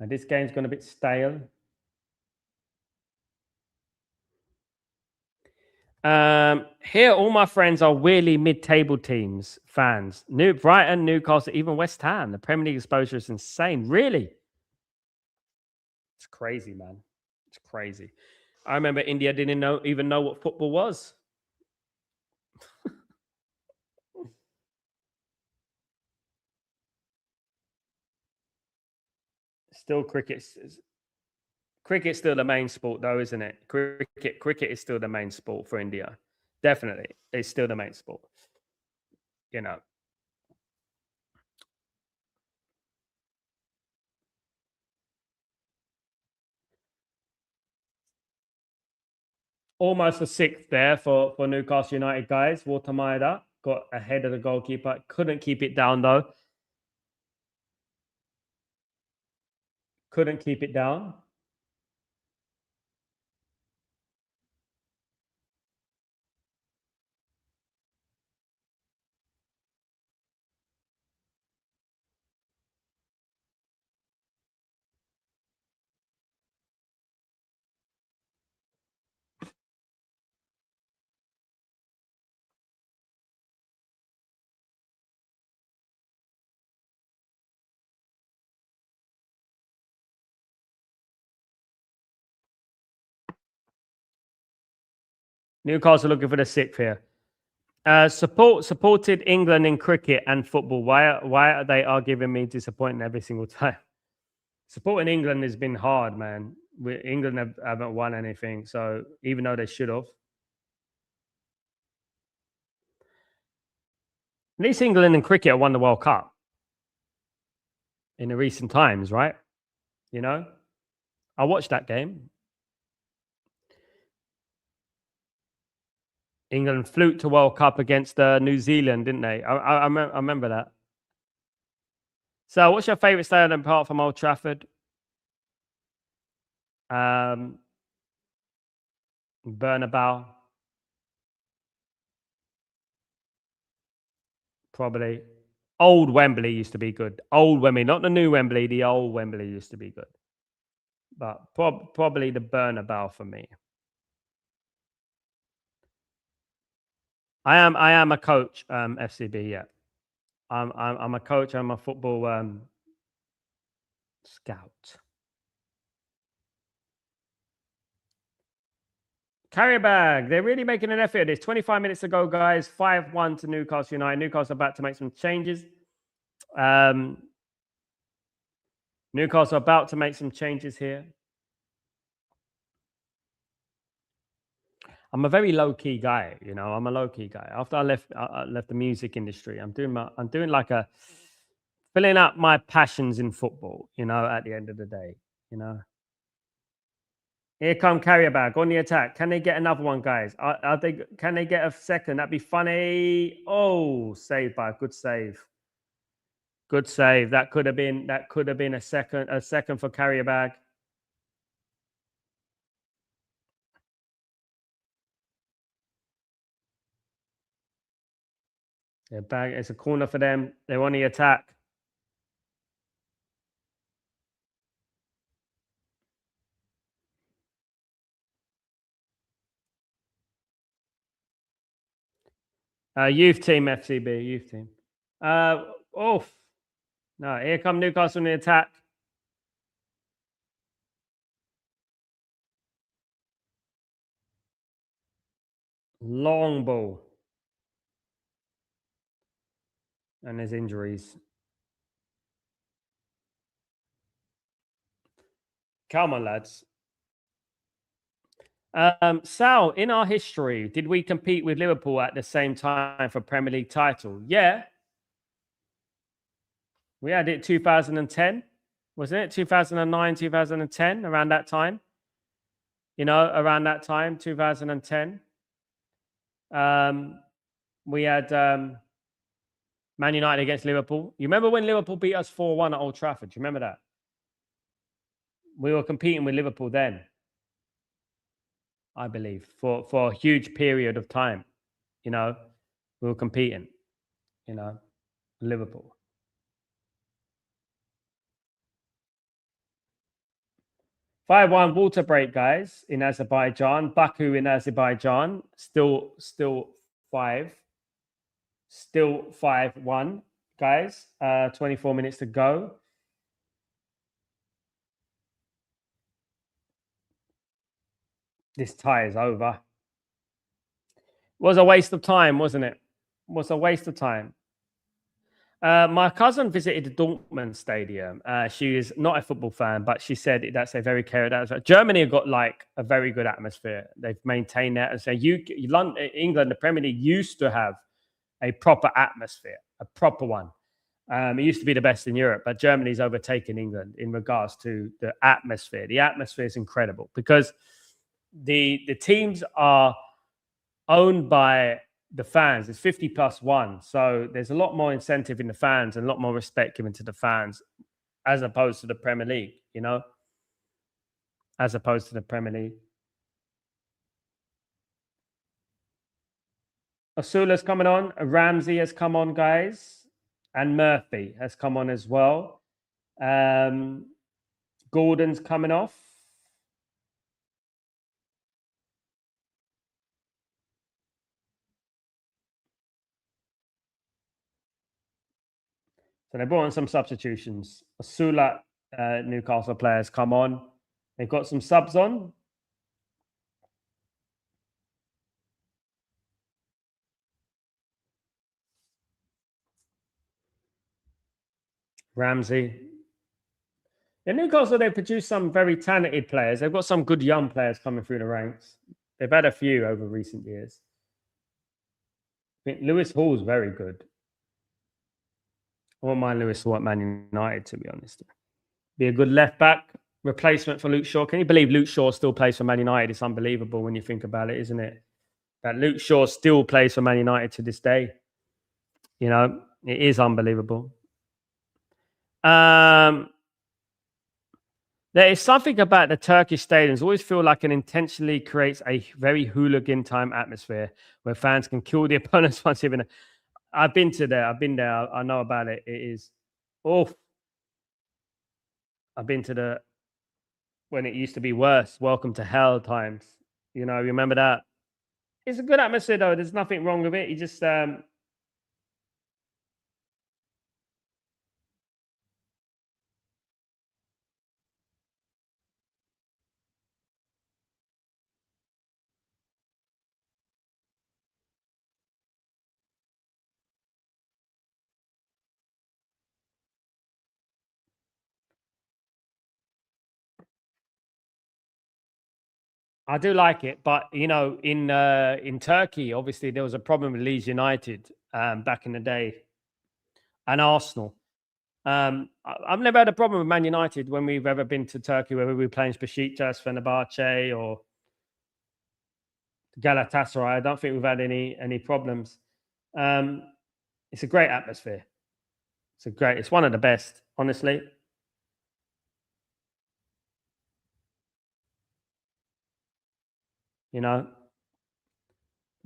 Speaker 1: And this game's gone a bit stale. Here, all my friends are weirdly mid-table teams fans. Brighton, Newcastle, even West Ham. The Premier League exposure is insane. Really, it's crazy, man. It's crazy. I remember India didn't even know what football was. Still, cricket's still the main sport, though, isn't it? Cricket is still the main sport for India. Definitely, it's still the main sport. You know. Almost a sixth there for Newcastle United guys. Watamaida got ahead of the goalkeeper. Couldn't keep it down though. Couldn't keep it down. Newcastle looking for the sixth here. Supported England in cricket and football. Why are they giving me disappointing every single time? Supporting England has been hard, man. England haven't won anything, so even though they should have. At least England in cricket have won the World Cup in the recent times, right? You know, I watched that game. England fluked to World Cup against New Zealand, didn't they? I remember that. So, what's your favourite stadium apart from Old Trafford? Bernabeu, probably. Old Wembley used to be good. Old Wembley, not the new Wembley. The old Wembley used to be good. But probably the Bernabeu for me. I am a coach, FCB. Yeah, I'm a coach. I'm a football scout. Qarabag, they're really making an effort. It's 25 minutes ago, guys. 5-1 to Newcastle United. Newcastle about to make some changes. Newcastle about to make some changes here. I'm a very low key guy, you know. I'm a low key guy. After I left the music industry, I'm doing like a filling up my passions in football. You know, at the end of the day, you know. Here come Qarabag on the attack. Can they get another one, guys? Can they get a second? That'd be funny. Oh, saved by a good save. Good save. That could have been a second for Qarabag. It's a corner for them. They're on the attack. Youth team, FCB, youth team. Oh, no, here come Newcastle in the attack. Long ball. And there's injuries. Come on, lads. Sal, in our history, did we compete with Liverpool at the same time for Premier League title? Yeah. We had it 2010, wasn't it? 2009, 2010, around that time. Around that time, 2010. We had Man United against Liverpool. You remember when Liverpool beat us 4-1 at Old Trafford? Do you remember that? We were competing with Liverpool then, I believe, for a huge period of time. We were competing, Liverpool. 5-1 water break, guys, in Azerbaijan. Baku in Azerbaijan. Still 5. Still 5-1, guys. 24 minutes to go. This tie is over. Was a waste of time, wasn't it? Was a waste of time. My cousin visited the Dortmund stadium. She is not a football fan, but she said that's a very caring atmosphere. Germany have got like a very good atmosphere. They've maintained that. And so England, the Premier League used to have a proper atmosphere, a proper one. It used to be the best in Europe, but Germany's overtaken England in regards to the atmosphere. The atmosphere is incredible because the teams are owned by the fans. It's 50+1. So there's a lot more incentive in the fans and a lot more respect given to the fans as opposed to the Premier League, as opposed to the Premier League. Osula's coming on. Ramsey has come on, guys. And Murphy has come on as well. Gordon's coming off. So they brought in some substitutions. Osula, Newcastle players come on. They've got some subs on. Ramsey. In Newcastle, they've produced some very talented players. They've got some good young players coming through the ranks. They've had a few over recent years. I think Lewis Hall's very good. I won't mind Lewis Hall at Man United, to be honest. Be a good left back replacement for Luke Shaw. Can you believe Luke Shaw still plays for Man United? It's unbelievable when you think about it, isn't it? That Luke Shaw still plays for Man United to this day. It is unbelievable. There is something about the Turkish stadiums. Always feel like it intentionally creates a very hooligan time atmosphere where fans can kill the opponents once even. I've been there. I know about it. It is awful. I've been to when it used to be worse. Welcome to hell times. Remember that? It's a good atmosphere though. There's nothing wrong with it. You just I do like it, but in Turkey, obviously there was a problem with Leeds United back in the day, and Arsenal. I've never had a problem with Man United when we've ever been to Turkey, whether we're playing Besiktas, Fenerbahce, or Galatasaray. I don't think we've had any problems. It's a great atmosphere. It's one of the best, honestly.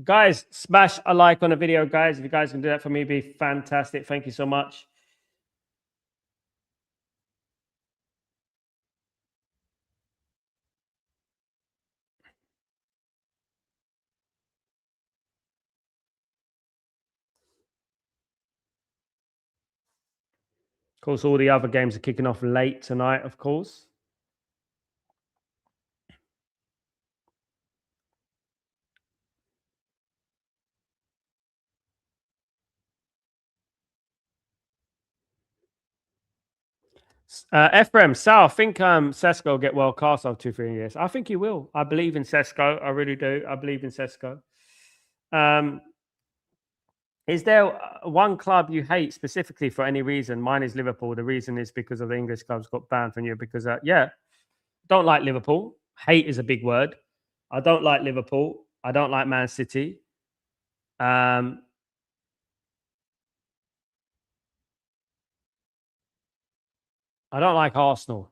Speaker 1: Guys, smash a like on the video, guys. If you guys can do that for me, it'd be fantastic. Thank you so much. course, all the other games are kicking off late tonight, of course. Ephraim, Sal, I think Sesko will get well cast after 2-3 years. I think he will. I believe in Sesko. I really do. I believe in Sesko. Is there one club you hate specifically for any reason? Mine is Liverpool. The reason is because of the English clubs got banned from you. Because, don't like Liverpool. Hate is a big word. I don't like Liverpool. I don't like Man City. I don't like Arsenal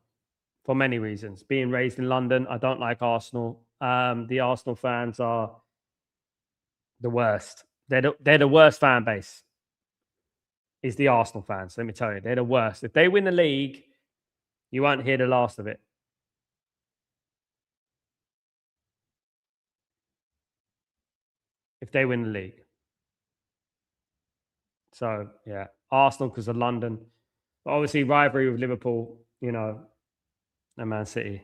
Speaker 1: for many reasons. Being raised in London, I don't like Arsenal. The Arsenal fans are the worst. They're the worst fan base. Is the Arsenal fans. Let me tell you, they're the worst. If they win the league, you won't hear the last of it. If they win the league. So, yeah, Arsenal because of London. But obviously, rivalry with Liverpool, and Man City.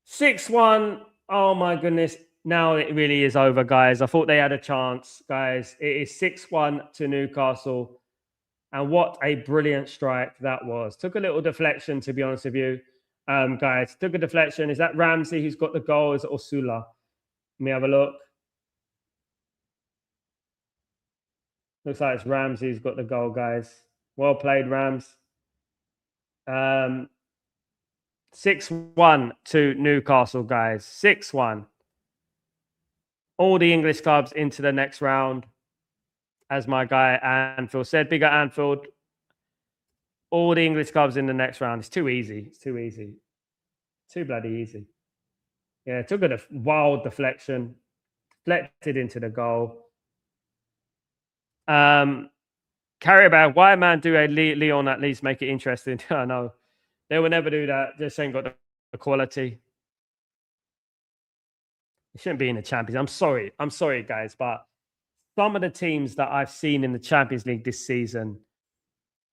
Speaker 1: 6-1. Oh, my goodness. Now it really is over, guys. I thought they had a chance, guys. It is 6-1 to Newcastle. And what a brilliant strike that was. Took a little deflection, to be honest with you. Guys, took a deflection. Is that Ramsey who's got the goal? Is it Osula? Let me have a look. Looks like it's Ramsey who's got the goal, guys. Well played, Rams. 6-1 to Newcastle, guys. 6-1. All the English clubs into the next round. As my guy Anfield said, bigger Anfield. All the English clubs in the next round. It's too easy. It's too easy. Too bloody easy. Yeah, took a wild deflection. Deflected into the goal. Qarabag, why man do a Leon at least make it interesting? I know. They will never do that. Just ain't got the quality. It shouldn't be in the Champions. I'm sorry, guys, but some of the teams that I've seen in the Champions League this season,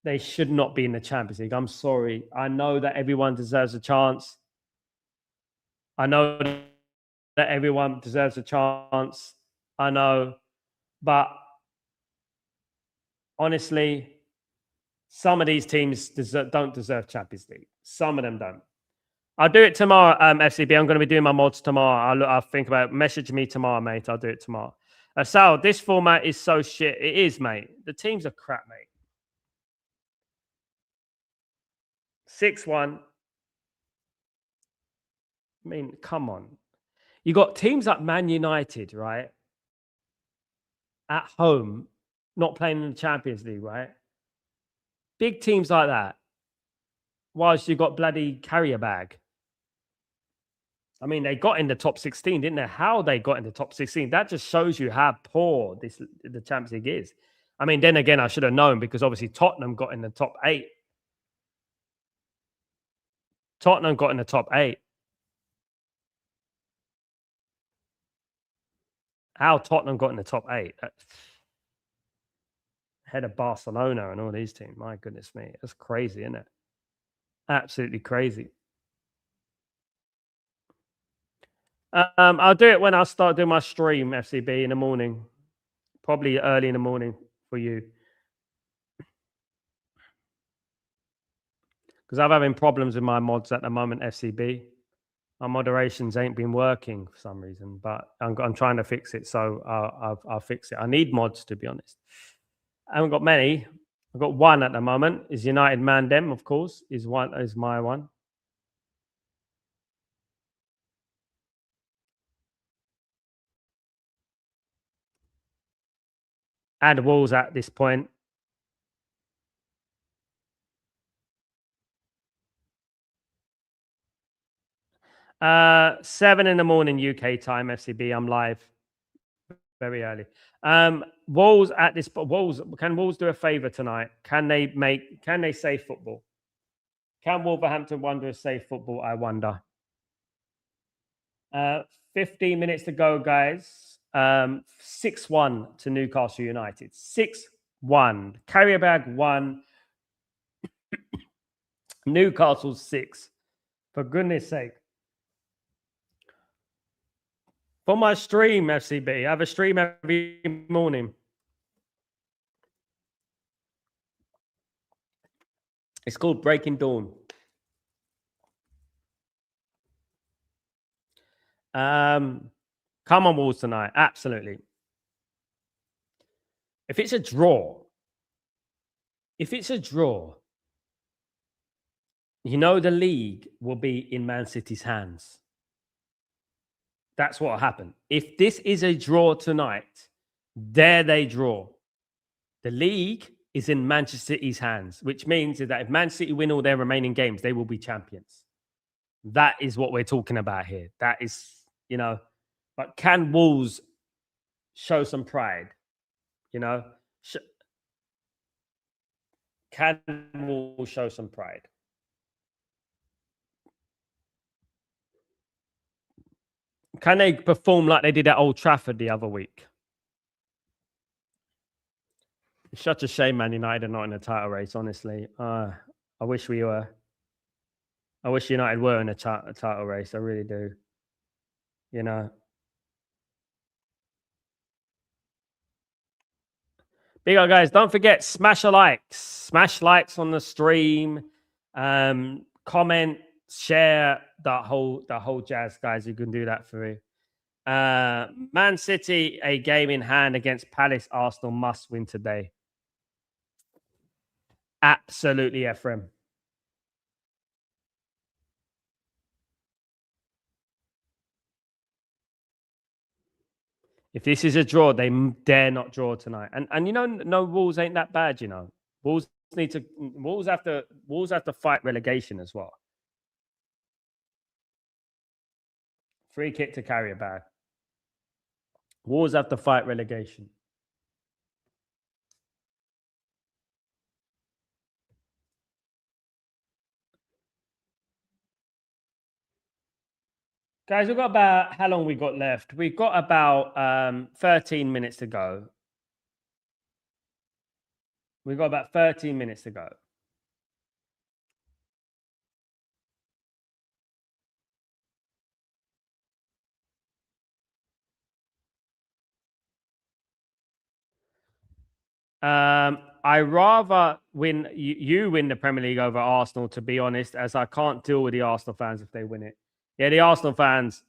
Speaker 1: they should not be in the Champions League. I'm sorry. I know that everyone deserves a chance. I know that everyone deserves a chance. I know. But honestly, some of these teams don't deserve Champions League. Some of them don't. I'll do it tomorrow, FCB. I'm going to be doing my mods tomorrow. I'll think about it. Message me tomorrow, mate. I'll do it tomorrow. Sal, this format is so shit. It is, mate. The teams are crap, mate. 6-1. I mean, come on. You got teams like Man United, right? At home, not playing in the Champions League, right? Big teams like that. Whilst you got bloody Qarabag. I mean, they got in the top 16, didn't they? How they got in the top 16. That just shows you how poor the Champions League is. I mean, then again, I should have known because obviously Tottenham got in the top 8. Tottenham got in the top 8. How Tottenham got in the top 8? Ahead of Barcelona and all these teams. My goodness me. That's crazy, isn't it? Absolutely crazy. I'll do it when I start doing my stream, FCB, in the morning. Probably early in the morning for you. Because I'm having problems with my mods at the moment, FCB. My moderations ain't been working for some reason, but I'm trying to fix it. So I'll fix it. I need mods, to be honest. I haven't got many. I've got one at the moment. Is United Mandem, of course, is my one. Add walls at this point. Uh, 7 in the morning UK time, FCB. I'm live very early. Wolves at this Wolves. Can Wolves do a favor tonight? Can they save football? Can Wolverhampton Wanderers save football? I wonder. 15 minutes to go, guys. 6-1 to Newcastle United. 6-1. 1. Qarabag 1. Newcastle 6. For goodness sake. For my stream, FCB. I have a stream every morning. It's called Breaking Dawn. Come on, Wolves tonight. Absolutely. If it's a draw, you know the league will be in Man City's hands. That's what will happen. If this is a draw tonight, there they draw. The league is in Manchester City's hands, which means that if Man City win all their remaining games, they will be champions. That is what we're talking about here. That is, you know, but can Wolves show some pride? You know, can Wolves show some pride? Can they perform like they did at Old Trafford the other week? It's such a shame Man United are not in the title race, honestly. I wish we were. I wish United were in a title race. I really do. You know. Big up, guys. Don't forget, smash a likes. Smash likes on the stream. Comment, share, the whole jazz, guys. You can do that for me. Man City, a game in hand against Palace. Arsenal must win today. Absolutely, Ephraim. If this is a draw, they dare not draw tonight. And you know, no Wolves ain't that bad. You know, Wolves have to fight relegation as well. Free kick to Qarabag. Wolves have to fight relegation. Guys, we've got about, how long we got left? We've got about 13 minutes to go. We've got about 13 minutes to go. I rather win you win the Premier League over Arsenal, to be honest, as I can't deal with the Arsenal fans if they win it. Yeah, the Arsenal fans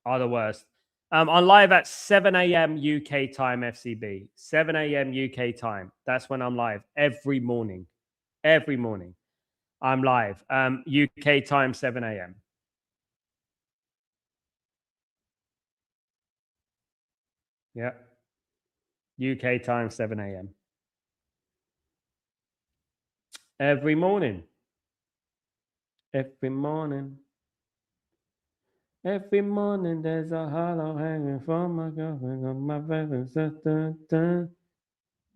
Speaker 1: are the worst. I'm live at 7 a.m. UK time, FCB. 7 a.m. UK time. That's when I'm live every morning. Every morning. I'm live. UK time, 7 a.m. Yeah. UK time, 7 a.m. Every morning. Every morning. Every morning there's a hollow hanging from my girlfriend on my favorite.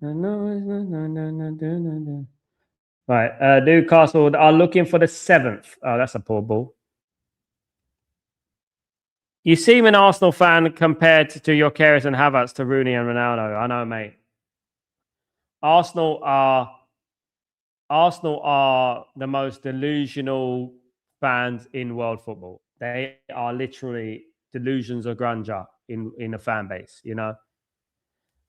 Speaker 1: I know it's right. Newcastle are looking for the 7th. Oh, that's a poor ball. You seem an Arsenal fan compared to your Keras and Havertz to Rooney and Ronaldo. I know, mate. Arsenal are the most delusional fans in world football. They are literally delusions of grandeur in a fan base, you know.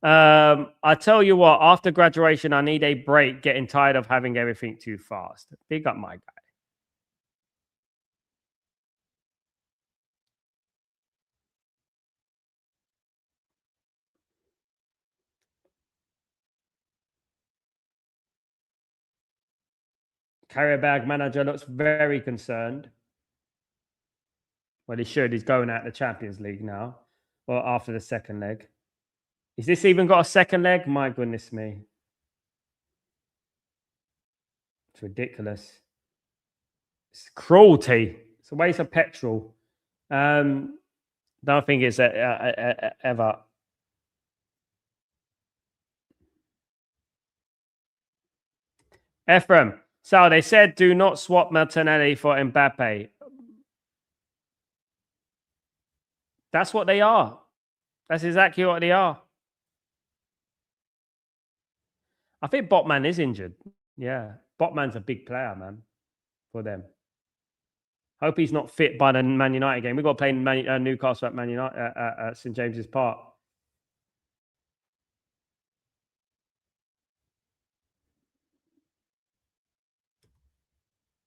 Speaker 1: I tell you what, after graduation, I need a break getting tired of having everything too fast. Big up my guy. Qarabag manager looks very concerned. Well, he should. He's going out the Champions League now. Or after the second leg. Is this even got a second leg? My goodness me. It's ridiculous. It's cruelty. It's a waste of petrol. Don't think it's ever. Ephraim. So they said do not swap Martinelli for Mbappe. That's what they are. That's exactly what they are. I think Botman is injured. Yeah, Botman's a big player, man, for them. Hope he's not fit by the Man United game. We've got to play Newcastle at Man United at St James's Park.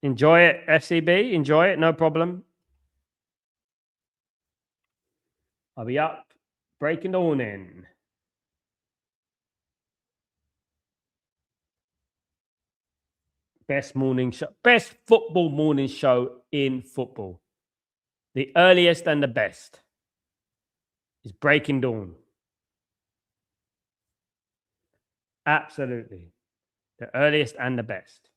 Speaker 1: Enjoy it, FCB. Enjoy it. No problem. I'll be up. Breaking dawn in. Best morning show. Best football morning show in football. The earliest and the best is Breaking Dawn. Absolutely. The earliest and the best.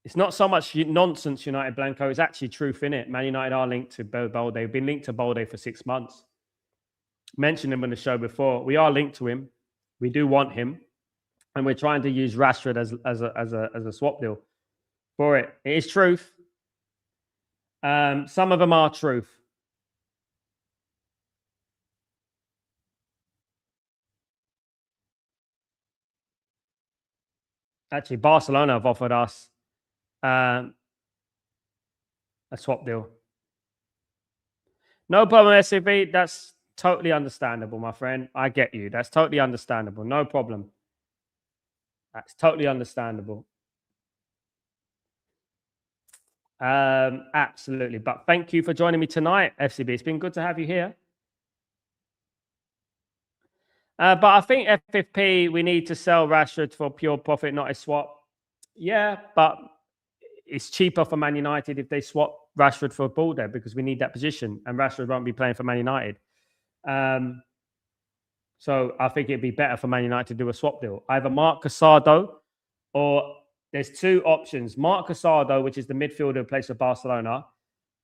Speaker 1: It's not so much nonsense, United Blanco. It's actually truth in it. Man United are linked to Balde. They've been linked to Balde for 6 months. Mentioned him on the show before. We are linked to him. We do want him, and we're trying to use Rashford as a swap deal for it. It is truth. Some of them are truth. Actually, Barcelona have offered us a swap deal. No problem, SCV. That's totally understandable, my friend. I get you. That's totally understandable. No problem. That's totally understandable. Absolutely. But thank you for joining me tonight, FCB. It's been good to have you here. But I think FFP, we need to sell Rashford for pure profit, not a swap. Yeah, but it's cheaper for Man United if they swap Rashford for Balde because we need that position, and Rashford won't be playing for Man United. So I think it'd be better for Man United to do a swap deal. Either Marc Casado, or there's two options. Marc Casado, which is the midfielder who plays for Barcelona,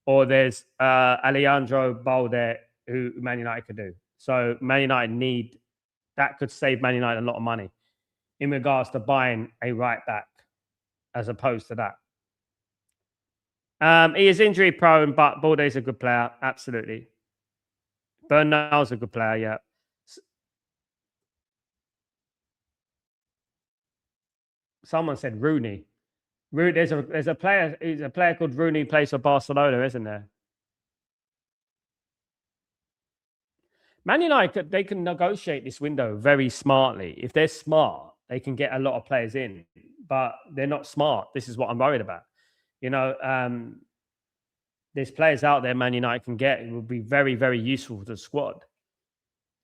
Speaker 1: or there's Alejandro Balde, who Man United could do. So Man United need, that could save Man United a lot of money in regards to buying a right back as opposed to that. He is injury prone, but Balde's a good player. Absolutely. Bernal's a good player, yeah. Someone said Rooney. There's a player called Rooney plays for Barcelona, isn't there? Man United, they can negotiate this window very smartly. If they're smart, they can get a lot of players in, but they're not smart. This is what I'm worried about. You know, there's players out there Man United can get. It would be very, very useful to the squad.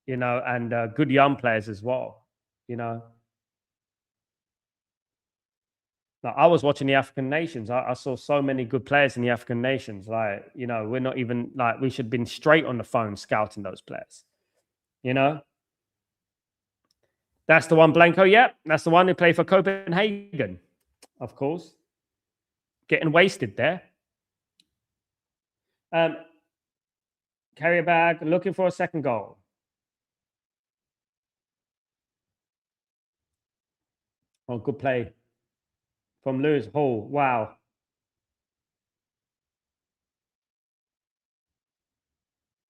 Speaker 1: You know, and good young players as well. You know. Like, I was watching the African nations. I saw so many good players in the African nations. Like, you know, we're not even like, we should have been straight on the phone scouting those players. You know, that's the one, Blanco. Yep, that's the one who played for Copenhagen, of course. Getting wasted there. Qarabag looking for a second goal. Oh, good play from Lewis Hall. Wow.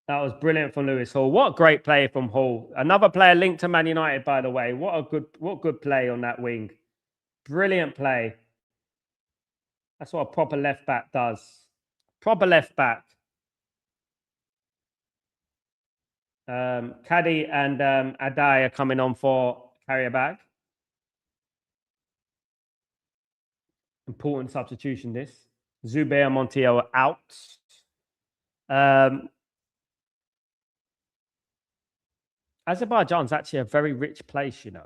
Speaker 1: That was brilliant from Lewis Hall. What great play from Hall. Another player linked to Man United, by the way. What good play on that wing. Brilliant play. That's what a proper left back does. Proper left back. Caddy and Adai are coming on for Qarabag. Important substitution, this. Zubair Montiel out. Azerbaijan's actually a very rich place, you know.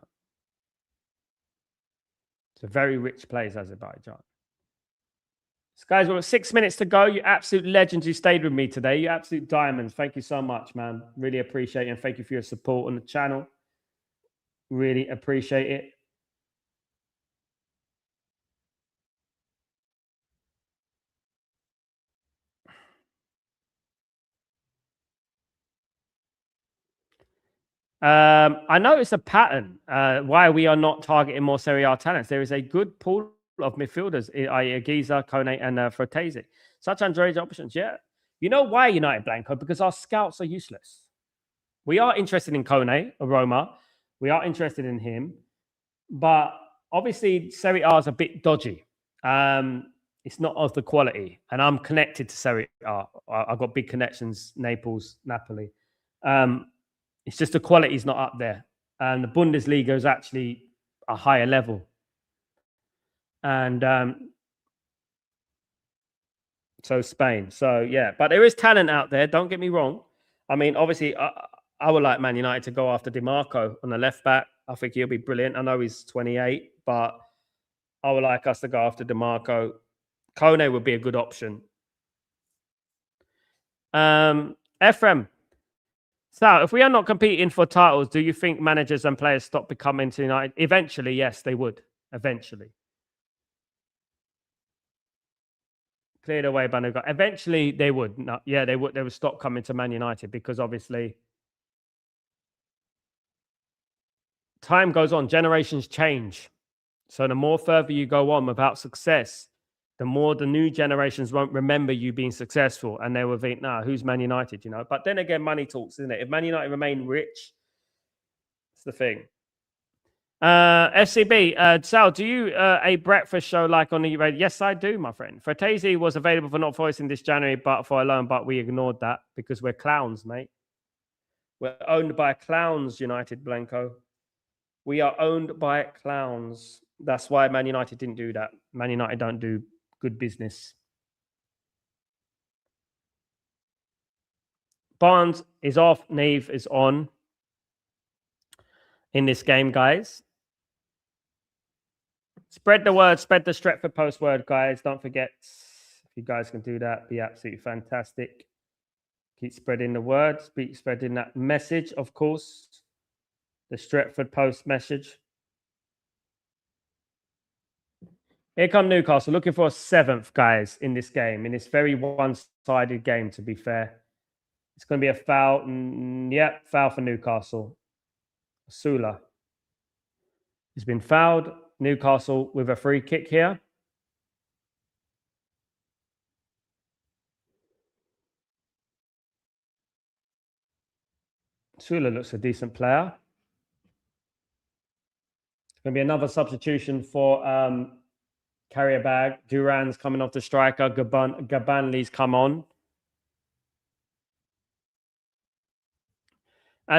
Speaker 1: It's a very rich place, Azerbaijan. Guys, we've got 6 minutes to go. You absolute legends who stayed with me today. You absolute diamonds. Thank you so much, man. Really appreciate it. And thank you for your support on the channel. Really appreciate it. I noticed a pattern why we are not targeting more Serie A talents. There is a good pool of midfielders, i.e. Giza, Kone, and Frotese. Such underage options, yeah. You know why United, Blanco? Because our scouts are useless. We are interested in Kone, Aroma. We are interested in him. But obviously, Serie A is a bit dodgy. It's not of the quality. And I'm connected to Serie A. I've got big connections, Naples, Napoli. It's just the quality is not up there. And the Bundesliga is actually a higher level. And so Spain. So, yeah. But there is talent out there. Don't get me wrong. I mean, obviously, I would like Man United to go after DiMarco on the left back. I think he'll be brilliant. I know he's 28, but I would like us to go after DiMarco. Kone would be a good option. Ephraim. So, if we are not competing for titles, do you think managers and players stop becoming to United? Eventually, yes, they would. Eventually. Cleared away by Newcastle. Eventually, they would. No, yeah, they would. They would stop coming to Man United because obviously time goes on. Generations change. So the more further you go on without success, the more the new generations won't remember you being successful, and they will think, "Nah, who's Man United?" You know. But then again, money talks, isn't it? If Man United remain rich, it's the thing. FCB, Sal, do you a breakfast show like on the radio? Yes, I do, my friend. Fratesi was available for not voicing this January, but for a loan, but we ignored that because we're clowns, mate. We're owned by clowns, United, Blanco. We are owned by clowns. That's why Man United didn't do that. Man United don't do good business. Barnes is off. Nave is on in this game, guys. Spread the word. Spread the Stretford Post word, guys. Don't forget, if you guys can do that, be absolutely fantastic. Keep spreading the word. Keep spreading that message, of course. The Stretford Post message. Here come Newcastle, looking for a 7th, guys, in this game, in this very one-sided game, to be fair. It's going to be a foul. Yep, foul for Newcastle. Sula has been fouled. Newcastle with a free kick here. Sula looks a decent player. It's going to be another substitution for Qarabag. Duran's coming off the striker. Gabanli's come on.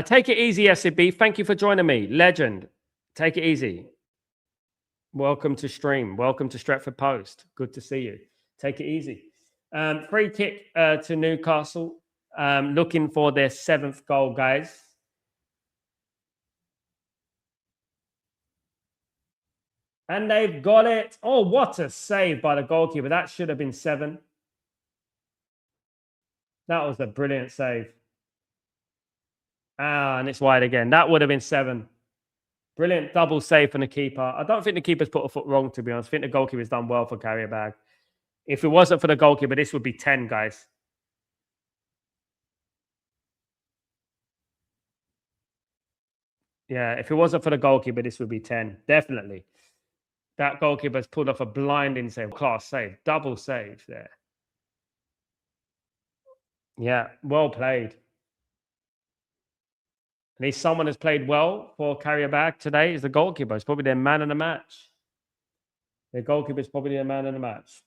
Speaker 1: Take it easy, SCB. Thank you for joining me. Legend. Take it easy. Welcome to stream. Welcome to Stretford Post. Good to see you. Take it easy. Free kick to Newcastle. Looking for their 7th goal, guys. And they've got it. Oh, what a save by the goalkeeper. That should have been 7. That was a brilliant save. And it's wide again. That would have been 7. Brilliant double save from the keeper. I don't think the keeper's put a foot wrong, to be honest. I think the goalkeeper's done well for Qarabag. If it wasn't for the goalkeeper, this would be 10, guys. Yeah, if it wasn't for the goalkeeper, this would be 10. Definitely. That goalkeeper's pulled off a blinding save. Class save. Double save there. Yeah, well played. At least someone has played well for Qarabag today is the goalkeeper. It's probably their man of the match. Their goalkeeper is probably their man of the match.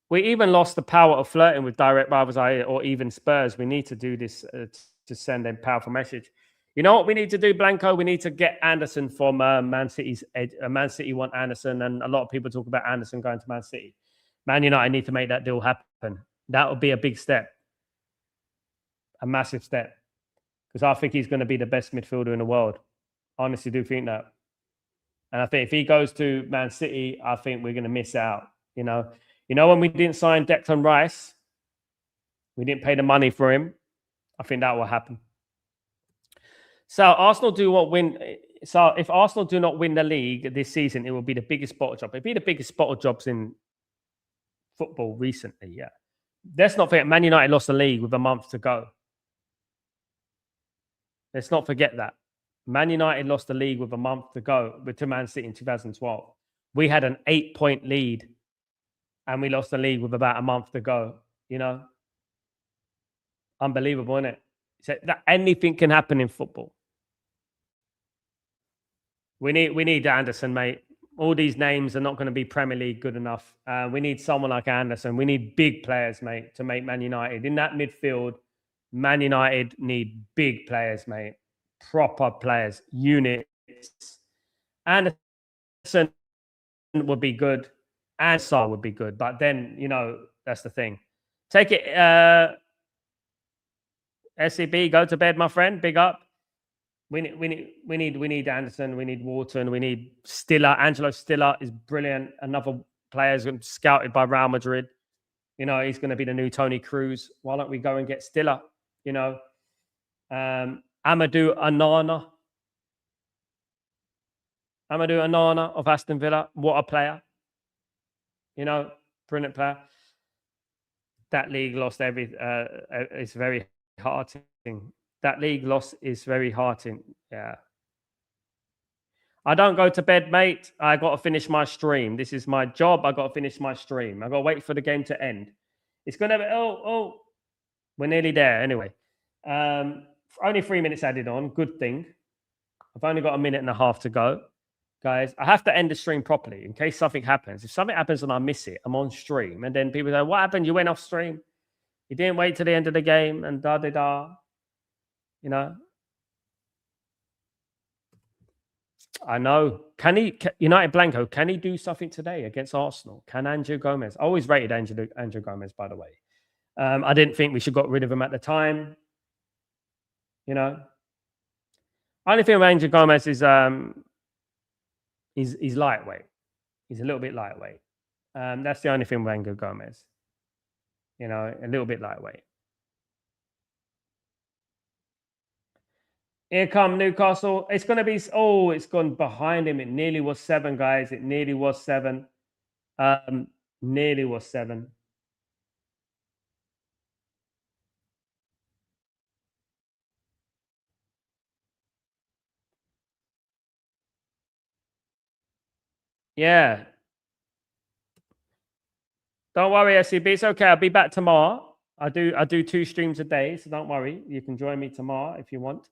Speaker 1: We even lost the power of flirting with direct rivals or even Spurs. We need to do this to send a powerful message. You know what we need to do, Blanco? We need to get Anderson from Man City's edge. Man City want Anderson, and a lot of people talk about Anderson going to Man City. Man United need to make that deal happen. That would be a big step. A massive step. Because I think he's going to be the best midfielder in the world. I honestly do think that. And I think if he goes to Man City, I think we're going to miss out. You know when we didn't sign Declan Rice, we didn't pay the money for him. I think that will happen. So Arsenal do not win. So if Arsenal do not win the league this season, it will be the biggest spot job. It'll be the biggest spot of jobs in football recently. Yeah. Let's not forget, Man United lost the league with a month to go. Let's not forget that. Man United lost the league with a month to go to Man City in 2012. We had an 8-point lead and we lost the league with about a month to go. You know, unbelievable, isn't it? So that anything can happen in football. We need Anderson, mate. All these names are not going to be Premier League good enough. We need someone like Anderson. We need big players, mate, to make Man United. In that midfield, Man United need big players, mate. Proper players, units. Anderson would be good. And Saar would be good. But then, you know, that's the thing. Take it, SCB, go to bed, my friend. Big up. We need Anderson. We need Wharton. We need Stiller. Angelo Stiller is brilliant. Another player is scouted by Real Madrid. You know, he's going to be the new Tony Cruz. Why don't we go and get Stiller? You know, Amadou Onana of Aston Villa. What a player. You know, brilliant player. That league lost it's very heartening. That league loss is very heartening. Yeah. I don't go to bed, mate. I got to finish my stream. This is my job. I got to finish my stream. I got to wait for the game to end. It's going to be, we're nearly there. Anyway, only 3 minutes added on. Good thing. I've only got a minute and a half to go. Guys, I have to end the stream properly in case something happens. If something happens and I miss it, I'm on stream. And then people go, what happened? You went off stream. You didn't wait till the end of the game and da-da-da. You know, I know. United Blanco, can he do something today against Arsenal? Can Andrew Gomez? I always rated Andrew Gomez, by the way. I didn't think we should got rid of him at the time. You know, only thing with Andrew Gomez is he's lightweight. He's a little bit lightweight. That's the only thing with Andrew Gomez. You know, a little bit lightweight. Here come Newcastle. It's going to be... it's gone behind him. It nearly was 7, guys. It nearly was 7. Nearly was 7. Yeah. Don't worry, SCB. It's okay. I'll be back tomorrow. I do 2 streams a day, so don't worry. You can join me tomorrow if you want.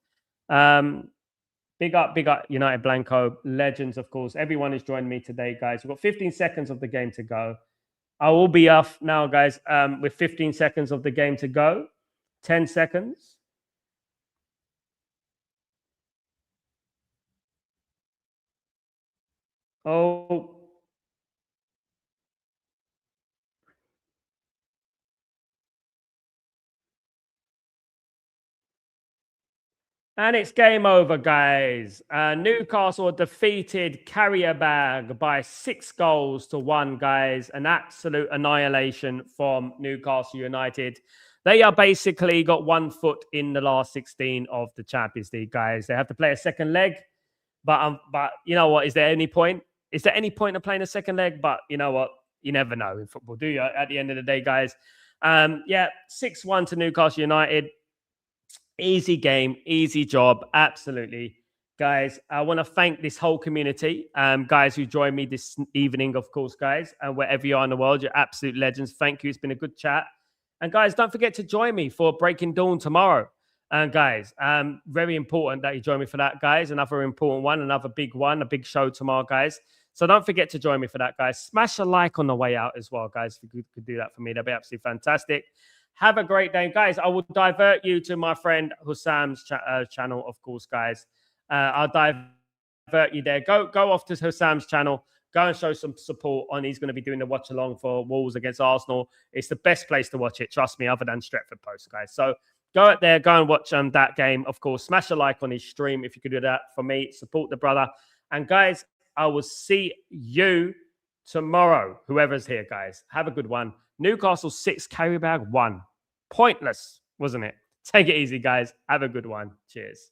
Speaker 1: Big up United Blanco legends, of course. Everyone is joining me today, guys. We've got 15 seconds of the game to go. I will be off now, guys, with 15 seconds of the game to go. 10 seconds. Oh. And it's game over, guys. Newcastle defeated Qarabag by 6-1, guys. An absolute annihilation from Newcastle United. They are basically got 1 foot in the last 16 of the Champions League, guys. They have to play a second leg. But you know what? Is there any point? Is there any point of playing a second leg? But you know what? You never know in football, do you? At the end of the day, guys. 6-1 to Newcastle United. Easy game, easy job. Absolutely. Guys, I want to thank this whole community, guys who joined me this evening, of course, guys, and wherever you are in the world, you're absolute legends. Thank you. It's been a good chat. And guys, don't forget to join me for Breaking Dawn tomorrow. And guys, very important that you join me for that, guys. Another important one, another big one, a big show tomorrow, guys. So don't forget to join me for that, guys. Smash a like on the way out as well, guys. If you could do that for me, that'd be absolutely fantastic. Have a great day, guys. I will divert you to my friend Hussam's channel, of course, guys. I'll divert you there. Go off to Hussam's channel. Go and show some support on. He's going to be doing the watch along for Wolves against Arsenal. It's the best place to watch it, trust me, other than Stretford Post, guys. So go out there, go and watch that game. Of course, smash a like on his stream if you could do that for me. Support the brother. And guys, I will see you tomorrow, whoever's here, guys. Have a good one. Newcastle 6, Qarabag 1. Pointless, wasn't it? Take it easy, guys. Have a good one. Cheers.